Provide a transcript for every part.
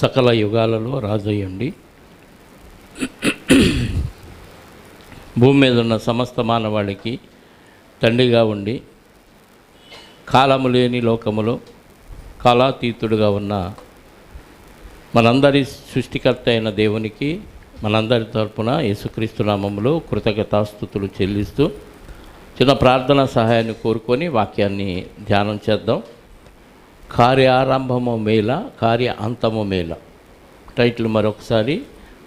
సకల యుగాలలో రాజయ్యండి. భూమి మీద ఉన్న సమస్త మానవాళికి తండ్రిగా ఉండి కాలము లేని లోకములో కాలాతీతుడుగా ఉన్న మనందరి సృష్టికర్త అయిన దేవునికి మనందరి తరపున యేసుక్రీస్తు నామములో కృతజ్ఞతాస్తుతులు చెల్లిస్తూ చిన్న ప్రార్థనా సహాయాన్ని కోరుకొని వాక్యాన్ని ధ్యానం చేద్దాం. కార్యారంభము మేల, కార్య అంతము మేల. టైటిల్ మరొకసారి,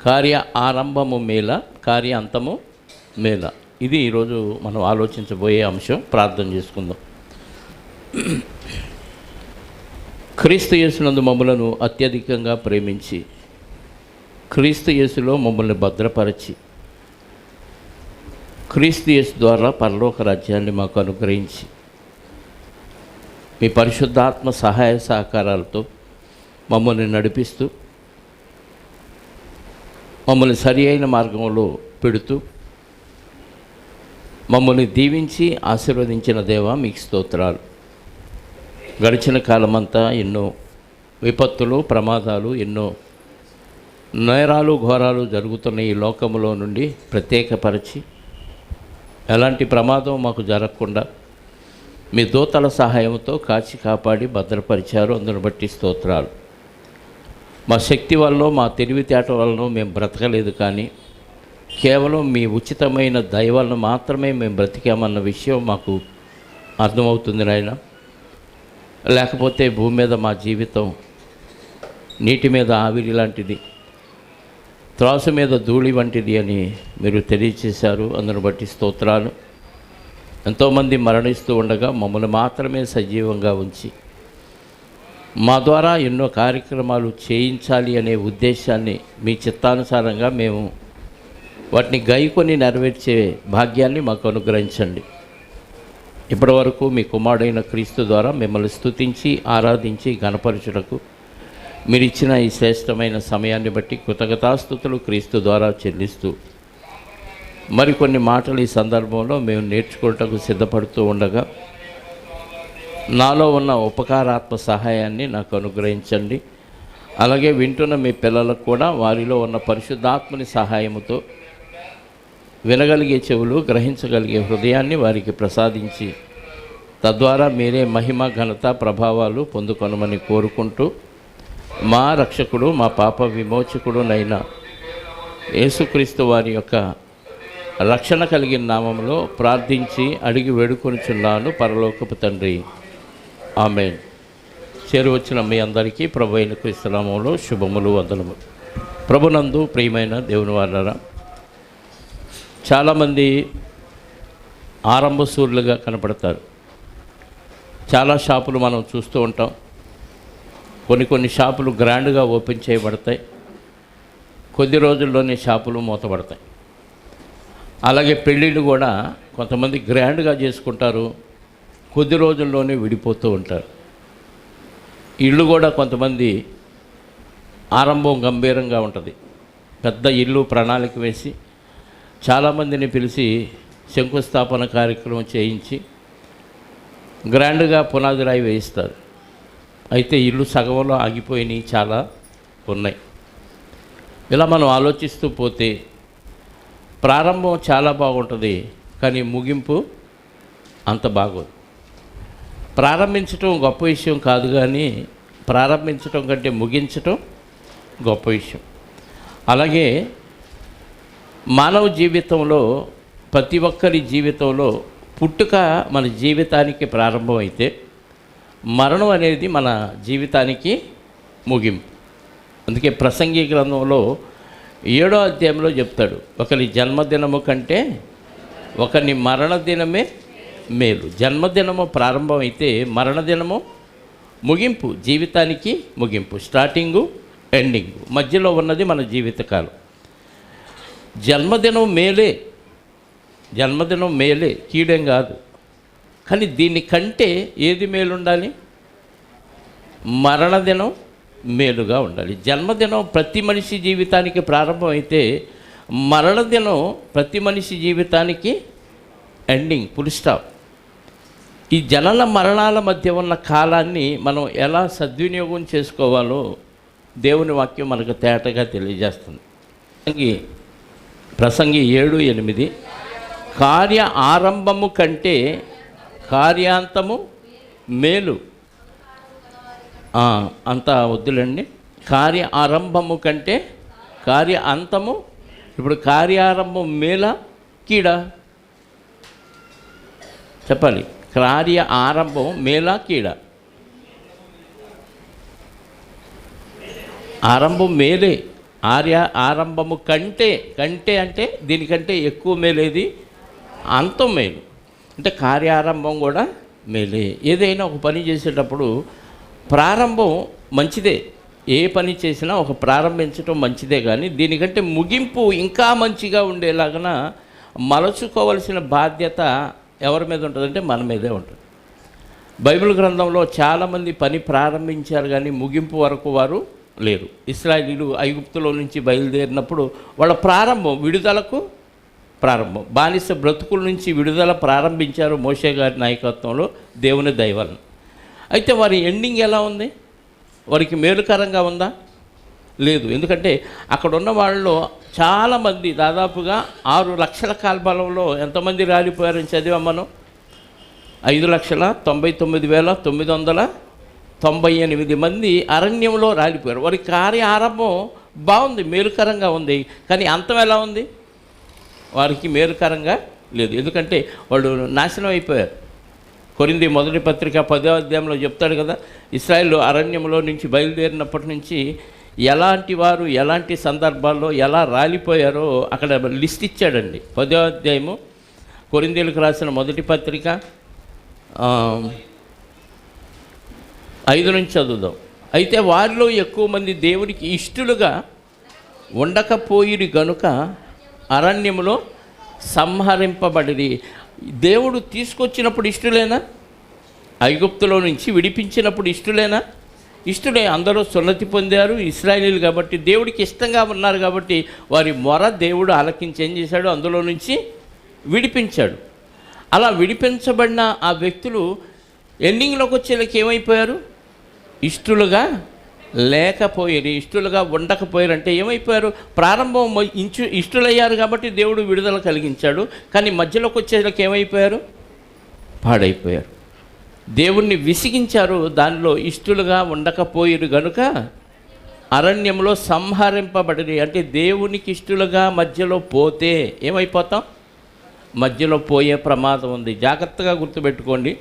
కార్య ఆరంభము మేల, కార్య అంతము మేల. ఇది ఈరోజు మనం ఆలోచించబోయే అంశం. ప్రార్థన చేసుకుందాం. క్రీస్తు యేసునందు మమ్మలను అత్యధికంగా ప్రేమించి క్రీస్తు యేసులో మమ్మల్ని భద్రపరచి క్రీస్తు యేసు ద్వారా పరలోక రాజ్యాన్ని మాకు అనుగ్రహించి మీ పరిశుద్ధాత్మ సహాయ సహకారాలతో మమ్మల్ని నడిపిస్తూ మమ్మల్ని సరి అయిన మార్గంలో పెడుతూ మమ్మల్ని దీవించి ఆశీర్వదించిన దేవా మీకు స్తోత్రాలు. గడిచిన కాలమంతా ఎన్నో విపత్తులు, ప్రమాదాలు, ఎన్నో నేరాలు, ఘోరాలు జరుగుతున్న ఈ లోకములో నుండి ప్రత్యేకపరిచి ఎలాంటి ప్రమాదం మాకు జరగకుండా మీ దూతల సహాయంతో కాచి కాపాడి భద్రపరిచారు. అందును బట్టి స్తోత్రాలు. మా శక్తి వల్ల, మా తెలివితేట వలన మేము బ్రతకలేదు, కానీ కేవలం మీ ఉచితమైన దయ వలన మాత్రమే మేము బ్రతికామన్న విషయం మాకు అర్థమవుతుంది నాయన. లేకపోతే భూమి మీద మా జీవితం నీటి మీద ఆవిరి లాంటిది, త్రాసు మీద ధూళి వంటిది అని మీరు తెలియచేశారు. అందును బట్టి స్తోత్రాలు. ఎంతోమంది మరణిస్తూ ఉండగా మమ్మల్ని మాత్రమే సజీవంగా ఉంచి మా ద్వారా ఎన్నో కార్యక్రమాలు చేయించాలి అనే ఉద్దేశాన్ని మీ చిత్తానుసారంగా మేము వాటిని గైకొని నెరవేర్చే భాగ్యాన్ని మాకు అనుగ్రహించండి. ఇప్పటి వరకు మీ కుమారుడైన క్రీస్తు ద్వారా మిమ్మల్ని స్తుతించి ఆరాధించి గణపరచుటకు మీరు ఇచ్చిన ఈ శ్రేష్టమైన సమయాన్ని బట్టి కృతజ్ఞతాస్తుతులు క్రీస్తు ద్వారా చెల్లిస్తూ మరికొన్ని మాటలు ఈ సందర్భంలో మేము నేర్చుకోవటకు సిద్ధపడుతూ ఉండగా నాలో ఉన్న ఉపకారాత్మ సహాయాన్ని నాకు అనుగ్రహించండి. అలాగే వింటున్న మీ పిల్లలకు కూడా వారిలో ఉన్న పరిశుద్ధాత్మని సహాయముతో వినగలిగే చెవులు, గ్రహించగలిగే హృదయాన్ని వారికి ప్రసాదించి తద్వారా మీరే మహిమ, ఘనత, ప్రభావాలు పొందుకొనమని కోరుకుంటూ మా రక్షకుడు, మా పాప విమోచకుడునైన యేసుక్రీస్తు వారి యొక్క రక్షణ కలిగిన నామంలో ప్రార్థించి అడిగి వేడుకొనుచున్నాను పరలోకపు తండ్రి, ఆమేన్. చేరువచ్చిన మీ అందరికీ ప్రభు అయిన క్రీస్తు నామములో శుభములు, వందనములు. ప్రభునందు ప్రియమైన దేవుని వారలారా, చాలామంది ఆరంభశూరులుగా కనపడతారు. చాలా షాపులు మనం చూస్తూ ఉంటాం. కొన్ని షాపులు గ్రాండ్గా ఓపెన్ చేయబడతాయి, కొద్ది రోజుల్లోనే షాపులు మూతపడతాయి. అలాగే పెళ్ళిళ్ళు కూడా కొంతమంది గ్రాండ్గా చేసుకుంటారు, కొద్ది రోజుల్లోనే విడిపోతూ ఉంటారు. ఇల్లు కూడా కొంతమంది ఆరంభం గంభీరంగా ఉంటుంది. పెద్ద ఇల్లు ప్రణాళిక వేసి చాలామందిని పిలిచి శంకుస్థాపన కార్యక్రమం చేయించి గ్రాండ్గా పునాది రాయి వేయిస్తారు. అయితే ఇల్లు సగంలో ఆగిపోయినాయి చాలా ఉన్నాయి. ఇలా మనం ఆలోచిస్తూ పోతే ప్రారంభం చాలా బాగుంటుంది, కానీ ముగింపు అంత బాగోదు. ప్రారంభించటం గొప్ప విషయం కాదు, కానీ ప్రారంభించటం కంటే ముగించటం గొప్ప విషయం. అలాగే మానవ జీవితంలో, ప్రతి ఒక్కరి జీవితంలో పుట్టుక మన జీవితానికి ప్రారంభమైతే మరణం అనేది మన జీవితానికి ముగింపు. అందుకే ప్రసంగి గ్రంథంలో 7వ అధ్యాయంలో చెప్తాడు, ఒకరి జన్మదినము కంటే ఒకరి మరణదినమే మేలు. జన్మదినము ప్రారంభం అయితే మరణదినము ముగింపు, జీవితానికి ముగింపు. స్టార్టింగు, ఎండింగు, మధ్యలో ఉన్నది మన జీవితకాలం. జన్మదినం మేలే, జన్మదినం మేలే, కీడేం కాదు. కానీ దీనికంటే ఏది మేలు ఉండాలి? మరణదినం మేలుగా ఉండాలి. జన్మదినం ప్రతి మనిషి జీవితానికి ప్రారంభం అయితే మరణదినం ప్రతి మనిషి జీవితానికి ఎండింగ్, ఫుల్ స్టాప్. ఈ జనన మరణాల మధ్య ఉన్న కాలాన్ని మనం ఎలా సద్వినియోగం చేసుకోవాలో దేవుని వాక్యం మనకు తేటగా తెలియజేస్తుంది. ప్రసంగి 7:8 కార్య ఆరంభము కంటే కార్యాంతము మేలు. అంతా వద్దులండి. కార్య ఆరంభము కంటే కార్య అంతము. ఇప్పుడు కార్యారంభం మేలా కీడా చెప్పాలి. కార్య ఆరంభం మేలా కీడా? ఆరంభం మేలే. ఆరంభము కంటే అంటే దీనికంటే ఎక్కువ మేలేది అంతం మేలు. అంటే కార్యారంభం కూడా మేలే. ఏదైనా ఒక పని చేసేటప్పుడు ప్రారంభం మంచిదే. ఏ పని చేసినా ఒక ప్రారంభించడం మంచిదే, కానీ దీనికంటే ముగింపు ఇంకా మంచిగా ఉండేలాగా మలచుకోవలసిన బాధ్యత ఎవరి మీద ఉంటుందంటే మన మీదే ఉంటుంది. బైబిల్ గ్రంథంలో చాలామంది పని ప్రారంభించారు కానీ ముగింపు వరకు వారు లేరు. ఇశ్రాయేలీయులు ఐగుప్తులో నుంచి బయలుదేరినప్పుడు వాళ్ళ ప్రారంభం విడుదలకు ప్రారంభం, బానిస బ్రతుకుల నుంచి విడుదల ప్రారంభించారు మోషే గారి నాయకత్వంలో దేవుని దయ వలన. అయితే వారి ఎండింగ్ ఎలా ఉంది? వారికి మేలుకరంగా ఉందా? లేదు. ఎందుకంటే అక్కడ ఉన్న వాళ్ళలో చాలామంది, దాదాపుగా 6 లక్షల కాల్బలంలో ఎంతమంది రాలిపోయారని చదివాం మనం. 5,99,998 మంది అరణ్యంలో రాలిపోయారు. వారి కార్య ఆరంభం బాగుంది, మేలుకరంగా ఉంది, కానీ అంతం ఎలా ఉంది? వారికి మేలుకరంగా లేదు. ఎందుకంటే వాళ్ళు నాశనం అయిపోయారు. కొరింథీ మొదటి పత్రిక 10వ అధ్యాయంలో చెప్తాడు కదా, ఇశ్రాయేలు అరణ్యంలో నుంచి బయలుదేరినప్పటి నుంచి ఎలాంటి వారు ఎలాంటి సందర్భాల్లో ఎలా రాలిపోయారో అక్కడ లిస్ట్ ఇచ్చాడండి. 10వ అధ్యాయము కొరింథీలకు రాసిన మొదటి పత్రిక 5 నుంచి చదువుదాం. అయితే వారిలో ఎక్కువ మంది దేవునికి ఇష్టలుగా ఉండకపోయిరి గనుక అరణ్యములో సంహరింపబడిరి. దేవుడు తీసుకొచ్చినప్పుడు ఇష్టలేనా? ఐగుప్తులో నుంచి విడిపించినప్పుడు ఇష్టలేనా? ఇష్టలే. అందరూ సున్నతి పొందారు, ఇశ్రాయేలీయులు కాబట్టి, దేవుడికి ఇష్టంగా ఉన్నారు కాబట్టి వారి మొర దేవుడు ఆలకించి ఏం చేశాడు? అందులో నుంచి విడిపించాడు. అలా విడిపించబడిన ఆ వ్యక్తులు ఎండింగ్లోకి వచ్చేళ్ళకి ఏమైపోయారు? ఇష్టలుగా లేకపోయారు, ఇష్టలుగా ఉండకపోయారు. అంటే ఏమైపోయారు? ప్రారంభం ఇష్టలయ్యారు కాబట్టి దేవుడు విడుదల కలిగించాడు, కానీ మధ్యలోకి వచ్చేళ్ళకి ఏమైపోయారు? పాడైపోయారు. దేవుణ్ణి విసిగించారు, దానిలో ఇష్టలుగా ఉండకపోయారు గనుక అరణ్యంలో సంహరింపబడి. అంటే దేవునికి ఇష్టలుగా మధ్యలో పోతే ఏమైపోతాం? మధ్యలో పోయే ప్రమాదం ఉంది. జాగ్రత్తగా గుర్తుపెట్టుకోండి.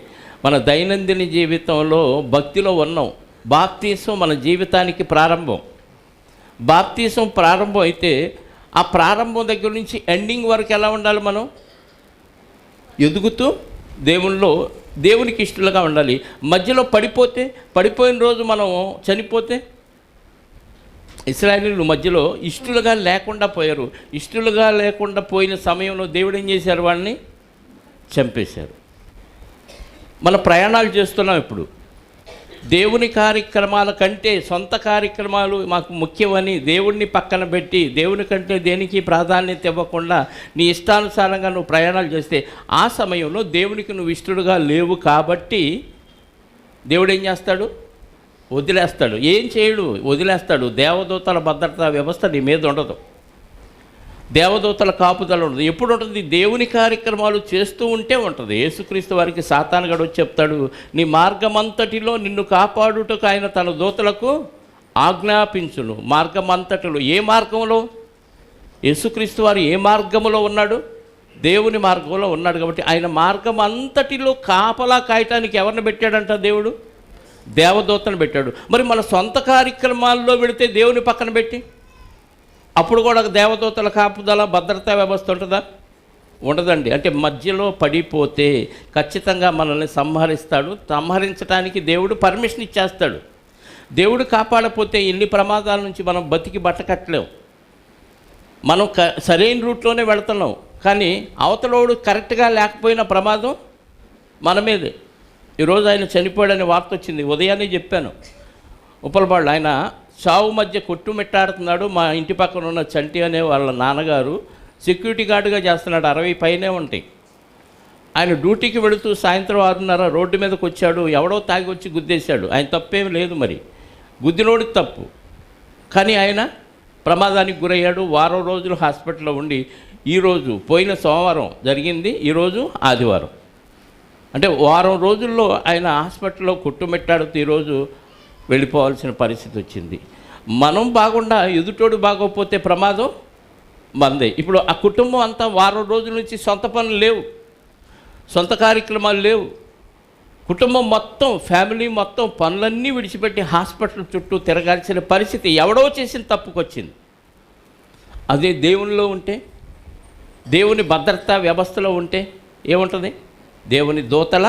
మన దైనందిన జీవితంలో భక్తిలో ఉన్నాం. బాప్తీసం మన జీవితానికి ప్రారంభం. బాప్తీసం ప్రారంభం అయితే ఆ ప్రారంభం దగ్గర నుంచి ఎండింగ్ వరకు ఎలా ఉండాలి? మనం ఎదుగుతూ దేవునికి ఇష్టలుగా ఉండాలి. మధ్యలో పడిపోయిన రోజు మనం చనిపోతే, ఇశ్రాయేలీయులు మధ్యలో ఇష్టలుగా లేకుండా పోయారు. ఇష్టలుగా లేకుండా పోయిన సమయంలో దేవుడు ఏం చేశారు? వాళ్ళని చంపేశారు. మన ప్రయాణాలు చేస్తున్నాం ఇప్పుడు. దేవుని కార్యక్రమాల కంటే సొంత కార్యక్రమాలు మాకు ముఖ్యమని దేవుణ్ణి పక్కన పెట్టి, దేవుని కంటే దేనికి ప్రాధాన్యత ఇవ్వకుండా నీ ఇష్టానుసారంగా నువ్వు ప్రయాణాలు చేస్తే ఆ సమయంలో దేవునికి నువ్వు ఇష్టడుగా లేవు కాబట్టి దేవుడు ఏం చేస్తాడు? వదిలేస్తాడు. ఏం చేయడు? వదిలేస్తాడు. దేవదూతల భద్రతా వ్యవస్థ నీ మీద ఉండదు. దేవదూతల కాపుదల ఉండదు. ఎప్పుడు ఉంటుంది? దేవుని కార్యక్రమాలు చేస్తూ ఉంటే ఉంటుంది. యేసుక్రీస్తు వారికి సాతానుగాడు వచ్చి చెప్తాడు, నీ మార్గమంతటిలో నిన్ను కాపాడుటకు ఆయన తన దూతలకు ఆజ్ఞాపించును. మార్గమంతటిలో. ఏ మార్గంలో? యేసుక్రీస్తు వారు ఏ మార్గంలో ఉన్నాడు? దేవుని మార్గంలో ఉన్నాడు. కాబట్టి ఆయన మార్గం అంతటిలో కాపలా కాయటానికి ఎవరిని పెట్టాడంట? దేవుడు దేవదూతను పెట్టాడు. మరి మన సొంత కార్యక్రమాల్లో పెడితే దేవుని పక్కన పెట్టి అప్పుడు కూడా దేవదూతల కాపుదల భద్రతా వ్యవస్థ ఉంటుందా? ఉండదండి. అంటే మధ్యలో పడిపోతే ఖచ్చితంగా మనల్ని సంహరిస్తాడు. సంహరించడానికి దేవుడు పర్మిషన్ ఇచ్చేస్తాడు. దేవుడు కాపాడపోతే ఇన్ని ప్రమాదాల నుంచి మనం బతికి బట్టకట్టలేం. మనం సరైన రూట్లోనే వెళుతున్నాం, కానీ అవతలోడు కరెక్ట్గా లేకపోయిన ప్రమాదం మన మీదే. ఈరోజు ఆయన చనిపోయాడనే వార్త వచ్చింది. ఉదయాన్నే చెప్పాను. ఉప్పలపాళ్ళు ఆయన చావు మధ్య కొట్టుమిట్టాడుతున్నాడు. మా ఇంటి పక్కన ఉన్న చంటి అనే వాళ్ళ నాన్నగారు సెక్యూరిటీ గార్డుగా చేస్తున్నాడు. 60 పైనే ఉంటాయి. ఆయన డ్యూటీకి వెళుతూ సాయంత్రం 6:30 రోడ్డు మీదకి వచ్చాడు. ఎవడో తాగి వచ్చి గుద్దేశాడు. ఆయన తప్పేమి లేదు. మరి గుద్దినోడికి తప్పు. కానీ ఆయన ప్రమాదానికి గురయ్యాడు. వారం రోజులు హాస్పిటల్లో ఉండి ఈరోజు పోయిన సోమవారం జరిగింది, ఈరోజు ఆదివారం, అంటే వారం రోజుల్లో ఆయన హాస్పిటల్లో కొట్టుమెట్టాడు. ఈరోజు వెళ్ళిపోవాల్సిన పరిస్థితి వచ్చింది. మనం బాగుండా ఎదుటోడు బాగోకపోతే ప్రమాదం మందే. ఇప్పుడు ఆ కుటుంబం అంతా వారం రోజుల నుంచి సొంత పనులు లేవు, సొంత కార్యక్రమాలు లేవు. కుటుంబం మొత్తం, ఫ్యామిలీ మొత్తం పనులన్నీ విడిచిపెట్టి హాస్పిటల్ చుట్టూ తిరగాల్సిన పరిస్థితి ఎవడో చేసిన తప్పుకొచ్చింది. అదే దేవునిలో ఉంటే, దేవుని భద్రతా వ్యవస్థలో ఉంటే ఏముంటుంది? దేవుని దూతల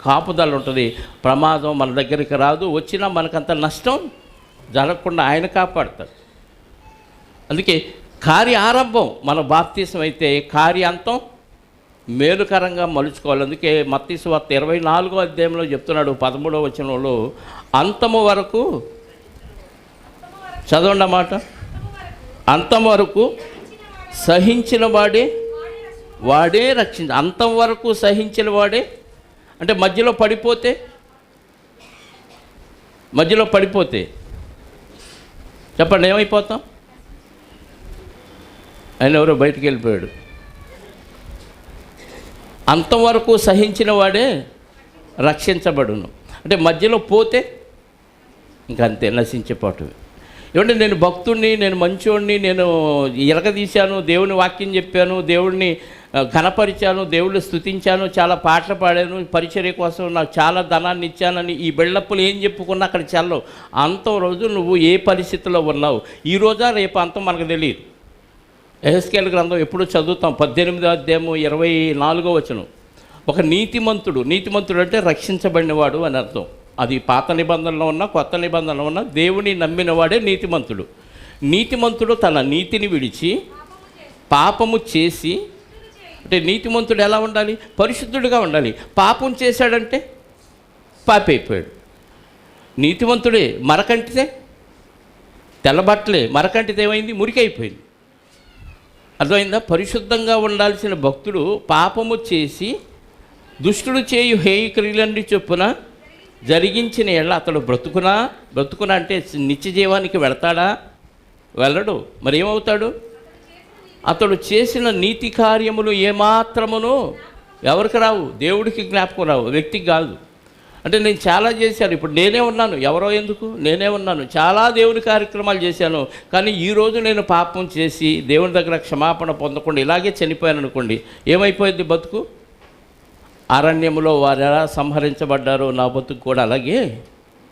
కాపుదల ఉంటుంది. ప్రమాదం మన దగ్గరికి రాదు, వచ్చినా మనకంత నష్టం జరగకుండా ఆయన కాపాడతాడు. అందుకే కార్య ఆరంభం మన బాప్తీసం అయితే కార్యాంతం మేలుకరంగా మలుచుకోవాలి. అందుకే మత్తయి సువార్త 24వ అధ్యాయంలో చెప్తున్నాడు 13వ వచనంలో, అంతము వరకు చదవండి అన్నమాట. అంతం వరకు సహించిన వాడే రక్షించ. అంతం వరకు సహించిన వాడే అంటే మధ్యలో పడిపోతే చెప్పండి ఏమైపోతాం? ఆయన ఎవరో బయటికి వెళ్ళిపోయాడు. అంతవరకు సహించిన వాడే రక్షించబడును. అంటే మధ్యలో పోతే ఇంకంతే, నశించిపోవటమే. ఏమంటే నేను భక్తుడిని, నేను మంచోడిని, నేను ఇరగదీశాను, దేవుని వాక్యం చెప్పాను, దేవుడిని ఘనపరిచాను, దేవుడిని స్తుతించాను, చాలా పాటలు పాడాను, పరిచర్య కోసం నాకు చాలా ధనాన్ని ఇచ్చానని ఈ బిల్డప్పులు ఏం చెప్పుకున్నా అక్కడ చల్లవు. అంతం రోజు నువ్వు ఏ పరిస్థితిలో ఉన్నావు, ఈ రోజా రేపు అంతం మనకు తెలియదు. యెహెజ్కేలు గ్రంథం ఎప్పుడు చదువుతాం, 18వ అధ్యాయం 24వ వచనం. ఒక నీతిమంతుడు అంటే రక్షించబడినవాడు అని అర్థం. అది పాత నిబంధనలో ఉన్న కొత్త నిబంధనలో ఉన్న దేవుని నమ్మినవాడే నీతిమంతుడు తన నీతిని విడిచి పాపము చేసి, అంటే నీతిమంతుడు ఎలా ఉండాలి? పరిశుద్ధుడిగా ఉండాలి. పాపం చేశాడంటే పాపి అయిపోయాడు. నీతిమంతుడే మరకంటితే, తెల్లబట్టలే మరకంటితే ఏమైంది? మురికైపోయింది. అర్థమైందా? పరిశుద్ధంగా ఉండాల్సిన భక్తుడు పాపము చేసి దుష్టుడు చేయు హేయ క్రియలన్నీ చొప్పున జరిగించిన ఎళ్ళ అతడు బ్రతుకునా అంటే నిత్య జీవానికి వెళతాడా? వెళ్ళడు. మరి ఏమవుతాడు? అతడు చేసిన నీతి కార్యములు ఏమాత్రమును ఎవరికి రావు? దేవుడికి జ్ఞాపకం రావు, వ్యక్తికి కాదు. అంటే నేను చాలా చేశాను, ఇప్పుడు నేనే ఉన్నాను, ఎవరో ఎందుకు, నేనే ఉన్నాను, చాలా దేవుని కార్యక్రమాలు చేశాను, కానీ ఈరోజు నేను పాపం చేసి దేవుని దగ్గర క్షమాపణ పొందకుండా ఇలాగే చనిపోయాను అనుకోండి, ఏమైపోయింది బతుకు? అరణ్యములో వారు ఎలా సంహరించబడ్డారో నా బతుకు కూడా అలాగే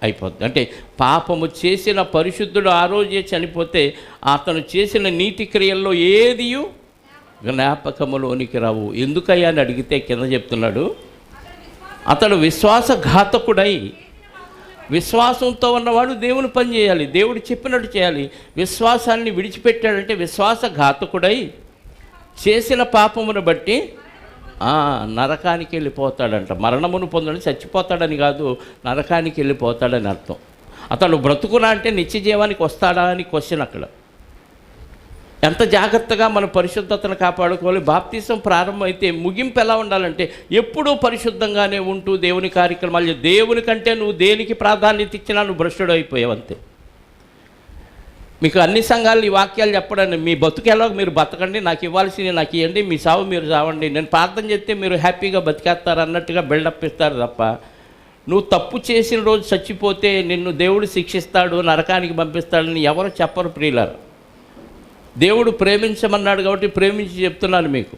అయిపోద్ది. అంటే పాపము చేసిన పరిశుద్ధుడు ఆ రోజే చనిపోతే అతను చేసిన నీతి క్రియల్లో ఏదియు జ్ఞాపకములోనికి రావు. ఎందుకయ్యా అని అడిగితే కింద చెప్తున్నాడు, అతడు విశ్వాసఘాతకుడై, విశ్వాసంతో ఉన్నవాడు దేవుని పని చేయాలి, దేవుడు చెప్పినట్టు చేయాలి. విశ్వాసాన్ని విడిచిపెట్టాడంటే విశ్వాసఘాతకుడై చేసిన పాపమును బట్టి నరకానికి వెళ్ళిపోతాడంట. మరణమును పొందని చచ్చిపోతాడని కాదు, నరకానికి వెళ్ళిపోతాడని అర్థం. అతడు బ్రతుకునా అంటే నిత్య జీవానికి వస్తాడా అని క్వశ్చన్ అక్కడ. ఎంత జాగ్రత్తగా మన పరిశుద్ధతను కాపాడుకోవాలి. బాప్తీసం ప్రారంభం అయితే ముగింపు ఎలా ఉండాలంటే ఎప్పుడూ పరిశుద్ధంగానే ఉంటూ దేవుని కార్యక్రమాలు, దేవుని కంటే నువ్వు దేనికి ప్రాధాన్యత ఇచ్చినా నువ్వు భ్రష్టుడు అయిపోయావు అంతే. మీకు అన్ని సంఘాలు ఈ వాక్యాలు చెప్పడండి, మీ బతుకెలా మీరు బతకండి, నాకు ఇవ్వాల్సింది నాకు ఇవ్వండి, మీ సావు మీరు సావండి, నేను ప్రార్థన చేస్తే మీరు హ్యాపీగా బతికేస్తారు అన్నట్టుగా బిల్డప్ ఇస్తారు తప్ప, నువ్వు తప్పు చేసిన రోజు చచ్చిపోతే నిన్ను దేవుడు శిక్షిస్తాడు, నరకానికి పంపిస్తాడని ఎవరు చెప్పరు ప్రియులారా. దేవుడు ప్రేమించమన్నాడు కాబట్టి ప్రేమించి చెప్తున్నాను మీకు.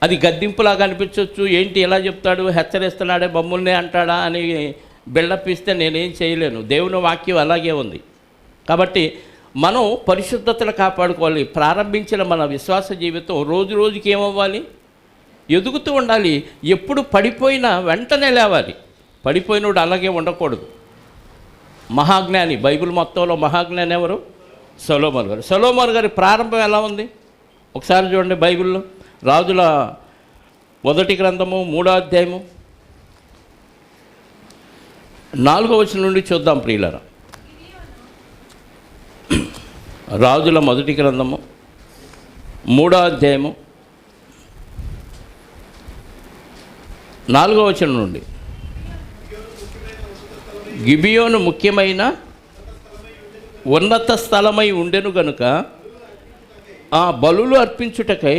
అది గద్దింపులాగా అనిపించవచ్చు, ఏంటి ఎలా చెప్తాడు, హెచ్చరిస్తున్నాడే మమ్మల్నే అంటాడా అని బిల్డప్ ఇస్తే నేనేం చేయలేను. దేవుని వాక్యం అలాగే ఉంది. కాబట్టి మనం పరిశుద్ధతను కాపాడుకోవాలి. ప్రారంభించిన మన విశ్వాస జీవితం రోజు రోజుకి ఏమవ్వాలి? ఎదుగుతూ ఉండాలి. ఎప్పుడు పడిపోయినా వెంటనే లేవాలి. పడిపోయినోడు అలాగే ఉండకూడదు. మహాజ్ఞాని, బైబిల్ మొత్తంలో మహాజ్ఞాని ఎవరు? సొలొమోను గారు. సొలొమోను గారి ప్రారంభం ఎలా ఉంది ఒకసారి చూడండి. బైబిల్లో రాజుల మొదటి గ్రంథము 3వ అధ్యాయము 4వ వచనం నుండి చూద్దాం ప్రియులారా. రాజుల మొదటి గ్రంథము 3వ అధ్యాయము 4వ వచనం నుండి. గిబియోను ముఖ్యమైన ఉన్నత స్థలమై ఉండెను గనుక ఆ బలులు అర్పించుటకై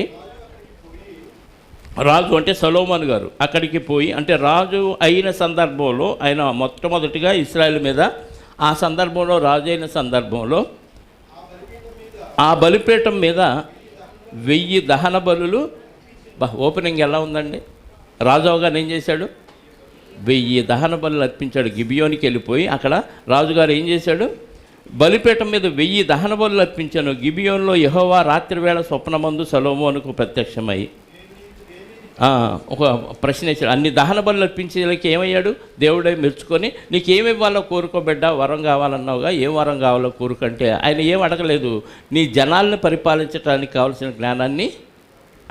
రాజు అంటే సొలొమోను గారు అక్కడికి పోయి, అంటే రాజు అయిన సందర్భంలో ఆయన మొట్టమొదటిగా ఇశ్రాయేలు మీద ఆ సందర్భంలో రాజు అయిన సందర్భంలో ఆ బలిపీఠం మీద 1000 దహన బలులు. ఓపెనింగ్ ఎలా ఉందండి? రాజు గారు ఏం చేశాడు? 1000 దహన బలులు అర్పించాడు. గిబియోనికి వెళ్ళిపోయి అక్కడ రాజుగారు ఏం చేశాడు? బలిపీఠం మీద 1000 దహన బలులు అర్పించాను. గిబియోన్లో యెహోవా రాత్రివేళ స్వప్నమందు సొలొమోనుకు ప్రత్యక్షమై ఒక ప్రశ్న ఇచ్చాడు. అన్ని దహన బలులు అర్పించేకి ఏమయ్యాడు? దేవుడే మెచ్చుకొని, నీకు ఏమి ఇవ్వాలో కోరుకోబిడ్డ, వరం కావాలన్నావుగా, ఏం వరం కావాలో కోరుకంటే ఆయన ఏం అడగలేదు, నీ జనాలను పరిపాలించడానికి కావాల్సిన జ్ఞానాన్ని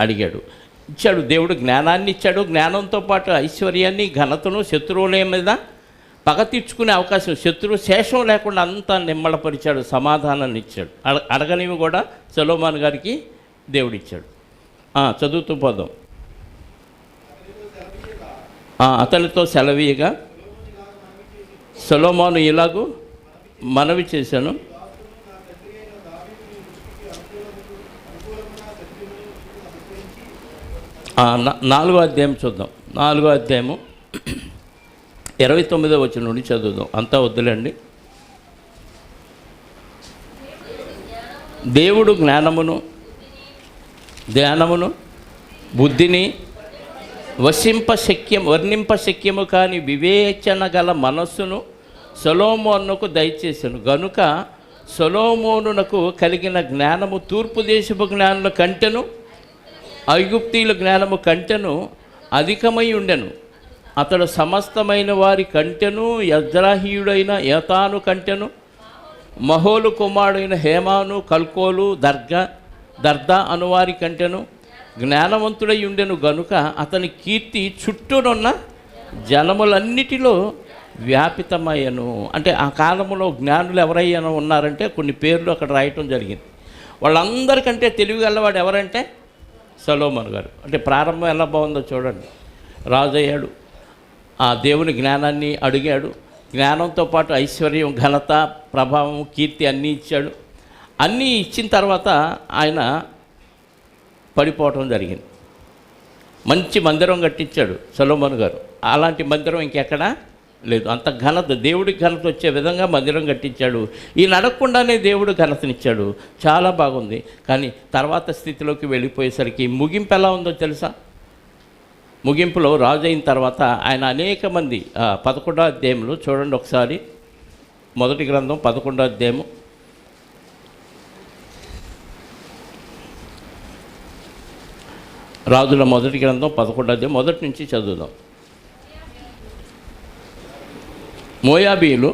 అడిగాడు. ఇచ్చాడు. దేవుడు జ్ఞానాన్ని ఇచ్చాడు. జ్ఞానంతో పాటు ఐశ్వర్యాన్ని, ఘనతను, శత్రువుల మీద పగ తీర్చుకునే అవకాశం, శత్రువు శేషం లేకుండా అంతా నిమ్మళపరిచాడు, సమాధానాన్ని ఇచ్చాడు. అడగనివి కూడా సొలొమోను గారికి దేవుడిచ్చాడు. చదువుతూ పోదాం. అతనితో సెలవీయగా సొలొమోను ఇలాగూ మనవి చేశాను, నాలుగో అధ్యాయం చూద్దాం. 4వ అధ్యాయము 29వ వచనం నుండి చదువుదాం. అంతా వద్దులేండి. దేవుడు జ్ఞానమును బుద్ధిని వర్ణింప శక్యము కాని వివేచన గల మనస్సును సొలొమోనుకు దయచేసెను. గనుక సొలొమోనునకు కలిగిన జ్ఞానము తూర్పు దేశపు జ్ఞానుల కంటెను ఐగుప్తీయుల జ్ఞానము కంటెను అధికమై ఉండెను. అతడు సమస్తమైన వారి కంటెను యజ్రాహీయుడైన ఏతాను కంటెను మహోలు కుమారుడైన హేమాను, కల్కోలు, దర్దా అనువారి కంటెను జ్ఞానవంతుడై ఉండెను. గనుక అతని కీర్తి చుట్టూనున్న జనములన్నిటిలో వ్యాపితమయ్యను. అంటే ఆ కాలంలో జ్ఞానులు ఎవరైనా ఉన్నారంటే కొన్ని పేర్లు అక్కడ రాయటం జరిగింది. వాళ్ళందరికంటే తెలివిగలవాడు ఎవరంటే సొలొమోను గారు. అంటే ప్రారంభం ఎలా బాగుందో చూడండి. రాజు అయ్యాడు, ఆ దేవుని జ్ఞానాన్ని అడిగాడు, జ్ఞానంతో పాటు ఐశ్వర్యం, ఘనత, ప్రభావం, కీర్తి అన్నీ ఇచ్చాడు. అన్నీ ఇచ్చిన తర్వాత ఆయన పడిపోవటం జరిగింది. మంచి మందిరం కట్టించాడు సొలొమోను గారు. అలాంటి మందిరం ఇంకెక్కడా లేదు. అంత ఘనత, దేవుడికి ఘనత వచ్చే విధంగా మందిరం కట్టించాడు. ఈయన అడగకుండానే దేవుడు ఘనతనిచ్చాడు. చాలా బాగుంది. కానీ తర్వాత స్థితిలోకి వెళ్ళిపోయేసరికి ముగింపు ఎలా ఉందో తెలుసా? ముగింపులో రాజు అయిన తర్వాత ఆయన అనేక మంది 11వ అధ్యాయంలో చూడండి ఒకసారి. మొదటి గ్రంథం 11వ అధ్యాయము రాజుల మొదటి గ్రంథం 11వ అధ్యాయం మొదటి నుంచి చదువుదాం. మోయాబీయులు,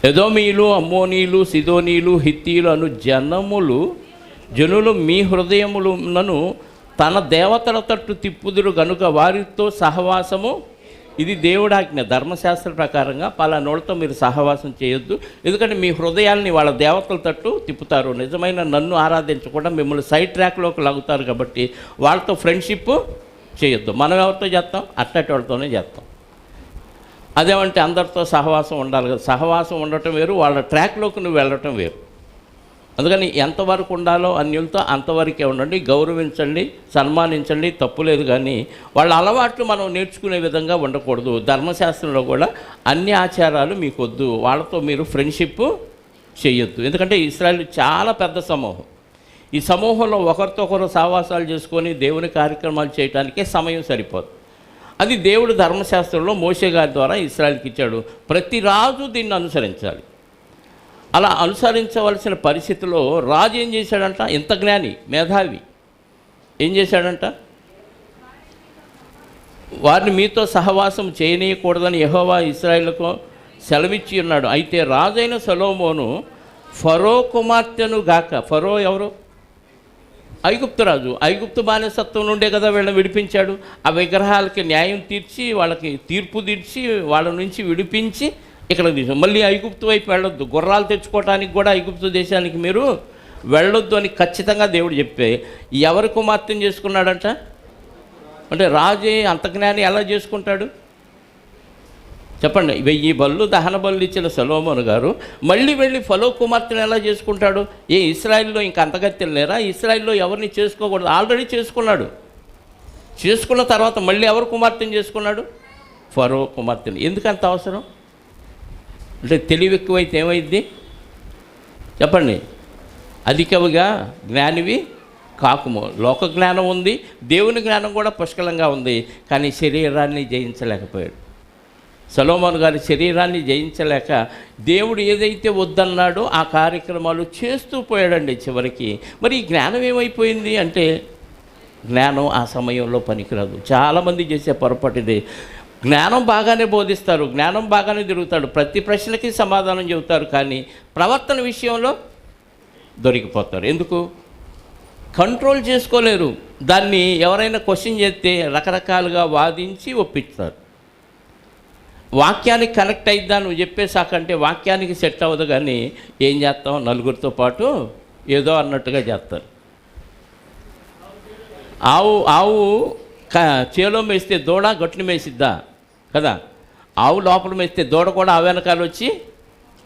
ఎదోమీయులు, అమ్మోనీయులు, సిదోనీయులు, హిత్తీయులు అను జనులు మీ హృదయములను తన దేవతల తట్టు తిప్పుదురు గనుక వారితో సహవాసము, ఇది దేవుడాజ్ఞ, ధర్మశాస్త్ర ప్రకారంగా పలానోళ్ళతో మీరు సహవాసం చేయొద్దు, ఎందుకంటే మీ హృదయాల్ని వాళ్ళ దేవతల తట్టు తిప్పుతారు, నిజమైన నన్ను ఆరాధించకుండా మిమ్మల్ని సైడ్ ట్రాక్లోకి లాగుతారు, కాబట్టి వాళ్ళతో ఫ్రెండ్షిప్ చేయొద్దు. మనం ఎవరితో చేస్తాం? అట్టటి వాళ్ళతోనే చేస్తాం. అదేమంటే అందరితో సహవాసం ఉండాలి కదా. సహవాసం ఉండటం వేరు, వాళ్ళ ట్రాక్లోకి నువ్వు వెళ్ళటం వేరు. అందుకని ఎంతవరకు ఉండాలో అన్యులతో అంతవరకే ఉండండి, గౌరవించండి, సన్మానించండి, తప్పులేదు. కానీ వాళ్ళ అలవాట్లు మనం నేర్చుకునే విధంగా ఉండకూడదు. ధర్మశాస్త్రంలో కూడా అన్ని ఆచారాలు మీకు వద్దు, వాళ్ళతో మీరు ఫ్రెండ్షిప్ చేయొద్దు. ఎందుకంటే ఇశ్రాయేలు చాలా పెద్ద సమూహం. ఈ సమూహంలో ఒకరితో ఒకరు సహవాసాలు చేసుకొని దేవుని కార్యక్రమాలు చేయడానికే సమయం సరిపోదు. అది దేవుడు ధర్మశాస్త్రంలో మోషే గారి ద్వారా ఇశ్రాయేలుకి ఇచ్చాడు. ప్రతి రాజు దీన్ని అనుసరించాలి. అలా అనుసరించవలసిన పరిస్థితిలో రాజు ఏం చేశాడంట? ఎంత జ్ఞాని, మేధావి, ఏం చేశాడంట? వారిని మీతో సహవాసం చేయనీయకూడదని యెహోవా ఇశ్రాయేలుకు సెలవిచ్చి ఉన్నాడు. అయితే రాజైన సొలొమోను ఫరో కుమార్తెను గాక, ఫరో ఎవరు? ఐగుప్తు రాజు. ఐగుప్తు బానిసత్వం నుండే కదా వీళ్ళని విడిపించాడు. ఆ విగ్రహాలకి న్యాయం తీర్చి, వాళ్ళకి తీర్పు తీర్చి, వాళ్ళ నుంచి విడిపించి ఇక్కడ తీసాం. మళ్ళీ ఐగుప్తు వైపు వెళ్ళొద్దు, గుర్రాలు తెచ్చుకోవటానికి కూడా ఐగుప్తు దేశానికి మీరు వెళ్ళొద్దు అని ఖచ్చితంగా దేవుడు చెప్పే ఎవరి కుమార్తెను చేసుకున్నాడంట? అంటే రాజే అంత జ్ఞాని ఎలా చేసుకుంటాడు? చెప్పండి, 1000 బళ్ళు దహన బళ్ళు ఇచ్చిన సొలొమోను గారు మళ్ళీ వెళ్ళి ఫరో కుమార్తెను ఎలా చేసుకుంటాడు? ఇస్రాయిల్లో ఇంక అంతగత్తెలు లేరా? ఇస్రాయిల్లో ఎవరిని చేసుకోకూడదు, ఆల్రెడీ చేసుకున్నాడు. చేసుకున్న తర్వాత మళ్ళీ ఎవరు కుమార్తెను చేసుకున్నాడు? ఫరో కుమార్తెను. ఎందుకంత అవసరం? అంటే తెలివి ఎక్కువైతే ఏమైంది చెప్పండి? అధికవిగా జ్ఞానివి కాకుము. లోక జ్ఞానం ఉంది, దేవుని జ్ఞానం కూడా పుష్కలంగా ఉంది, కానీ శరీరాన్ని జయించలేకపోయాడు. సొలొమోను గారి శరీరాన్ని జయించలేక దేవుడు ఏదైతే వద్దన్నాడో ఆ కార్యక్రమాలు చేస్తూ పోయాడండి చివరికి. మరి ఈ జ్ఞానం ఏమైపోయింది అంటే, జ్ఞానం ఆ సమయంలో పనికిరాదు. చాలామంది చేసే పొరపాటు ఇది. జ్ఞానం బాగానే బోధిస్తారు, జ్ఞానం బాగానే తిరుగుతాడు, ప్రతి ప్రశ్నకి సమాధానం చెబుతారు, కానీ ప్రవర్తన విషయంలో దొరికిపోతారు. ఎందుకు? కంట్రోల్ చేసుకోలేరు. దాన్ని ఎవరైనా క్వశ్చన్ చేస్తే రకరకాలుగా వాదించి ఒప్పిస్తారు. వాక్యానికి కనెక్ట్ అయిద్దా నువ్వు చెప్పేసాకంటే వాక్యానికి సెట్ అవ్వదు, కానీ ఏం చేస్తాం, నలుగురితో పాటు ఏదో అన్నట్టుగా చేస్తారు. ఆవు చేలో మేస్తే దూడ గట్టును మేసిద్దా కదా? ఆవు లోపల మేస్తే దూడ కూడా ఆ వెనకాల వచ్చి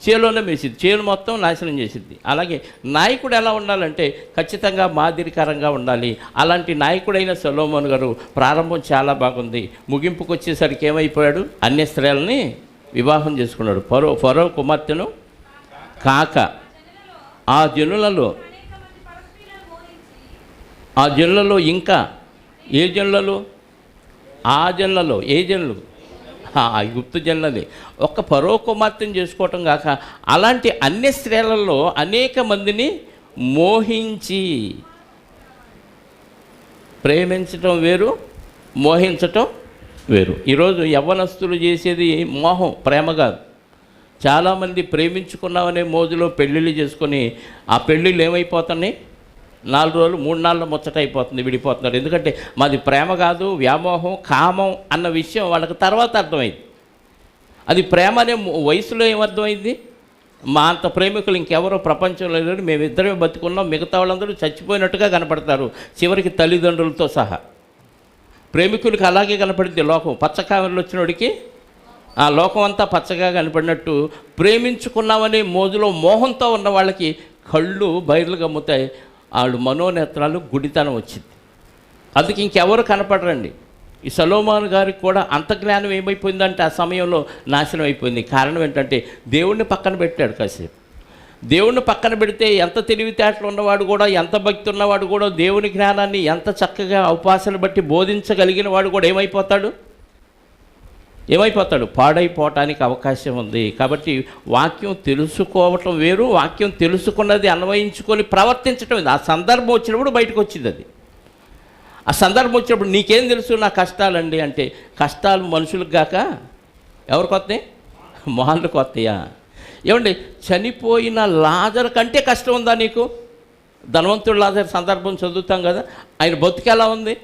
చేలోనే మేసిద్ది, చేలు మొత్తం నాశనం చేసిద్ది. అలాగే నాయకుడు ఎలా ఉండాలంటే ఖచ్చితంగా మాదిరికరంగా ఉండాలి. అలాంటి నాయకుడైన సొలొమోను గారు ప్రారంభం చాలా బాగుంది, ముగింపుకు వచ్చేసరికి ఏమైపోయాడు? అన్య స్త్రీలని వివాహం చేసుకున్నాడు. ఫరో కుమార్తెను కాక ఆ జనులలో ఇంకా ఏ జనులలో? ఏ జనులు? గుప్తు జనులది. ఒక్క ఫరో కుమార్తెను చేసుకోవటం కాక అలాంటి అన్య స్త్రీలలో అనేక మందిని మోహించి, ప్రేమించటం వేరు, మోహించటం వేరు. ఈరోజు యవ్వనస్తులు చేసేది మోహం, ప్రేమ కాదు. చాలామంది ప్రేమించుకున్నామనే మోజులో పెళ్ళిళ్ళు చేసుకొని ఆ పెళ్ళిళ్ళు ఏమైపోతున్నాయి? 4 రోజులు 3 నాళ్ళు ముచ్చట అయిపోతుంది, విడిపోతున్నారు. ఎందుకంటే మాది ప్రేమ కాదు, వ్యామోహం, కామం అన్న విషయం వాళ్ళకి తర్వాత అర్థమైంది. అది ప్రేమ అనే వయసులో ఏమర్థమైంది? మా అంత ప్రేమికులు ఇంకెవరో ప్రపంచంలో లేరు, మేమిద్దరమే బతుకున్నాం, మిగతా వాళ్ళందరూ చచ్చిపోయినట్టుగా కనపడతారు, చివరికి తల్లిదండ్రులతో సహా. ప్రేమికులకి అలాగే కనపడింది లోకం. పచ్చకామెరలు వచ్చినోడికి ఆ లోకం అంతా పచ్చగా కనపడినట్టు ప్రేమించుకున్నామనే మోజులో మోహంతో ఉన్న వాళ్ళకి కళ్ళు బయర్లు గమ్ముతాయి, వాళ్ళు మనోనేత్రాలు గుడితనం వచ్చింది. అందుకే ఇంకెవరు కనపడరండి. ఈ సొలొమోను గారికి కూడా అంత జ్ఞానం ఏమైపోయిందంటే ఆ సమయంలో నాశనం అయిపోయింది. కారణం ఏంటంటే దేవుణ్ణి పక్కన పెట్టాడు. కాసేపు దేవుణ్ణి పక్కన పెడితే ఎంత తెలివితేటలు ఉన్నవాడు కూడా, ఎంత భక్తి ఉన్నవాడు కూడా, దేవుని జ్ఞానాన్ని ఎంత చక్కగా ఉపాసన బట్టి బోధించగలిగిన వాడు కూడా ఏమైపోతాడు? పాడైపోవటానికి అవకాశం ఉంది. కాబట్టి వాక్యం తెలుసుకోవటం వేరు, వాక్యం తెలుసుకున్నది అన్వయించుకొని ప్రవర్తించటం ఇది. ఆ సందర్భం వచ్చినప్పుడు బయటకు వచ్చింది అది. ఆ సందర్భం వచ్చినప్పుడు నీకేం తెలుసు నా కష్టాలండి అంటే, కష్టాలు మనుషులకు గాక ఎవరికి వస్తాయి? మొహాలకు వస్తాయా? ఏమండి, చనిపోయిన లాజరు కంటే కష్టం ఉందా నీకు? ధనవంతుడు లాజరు సందర్భం చదువుతాం కదా, ఆయన బతుకు ఎలా ఉంది?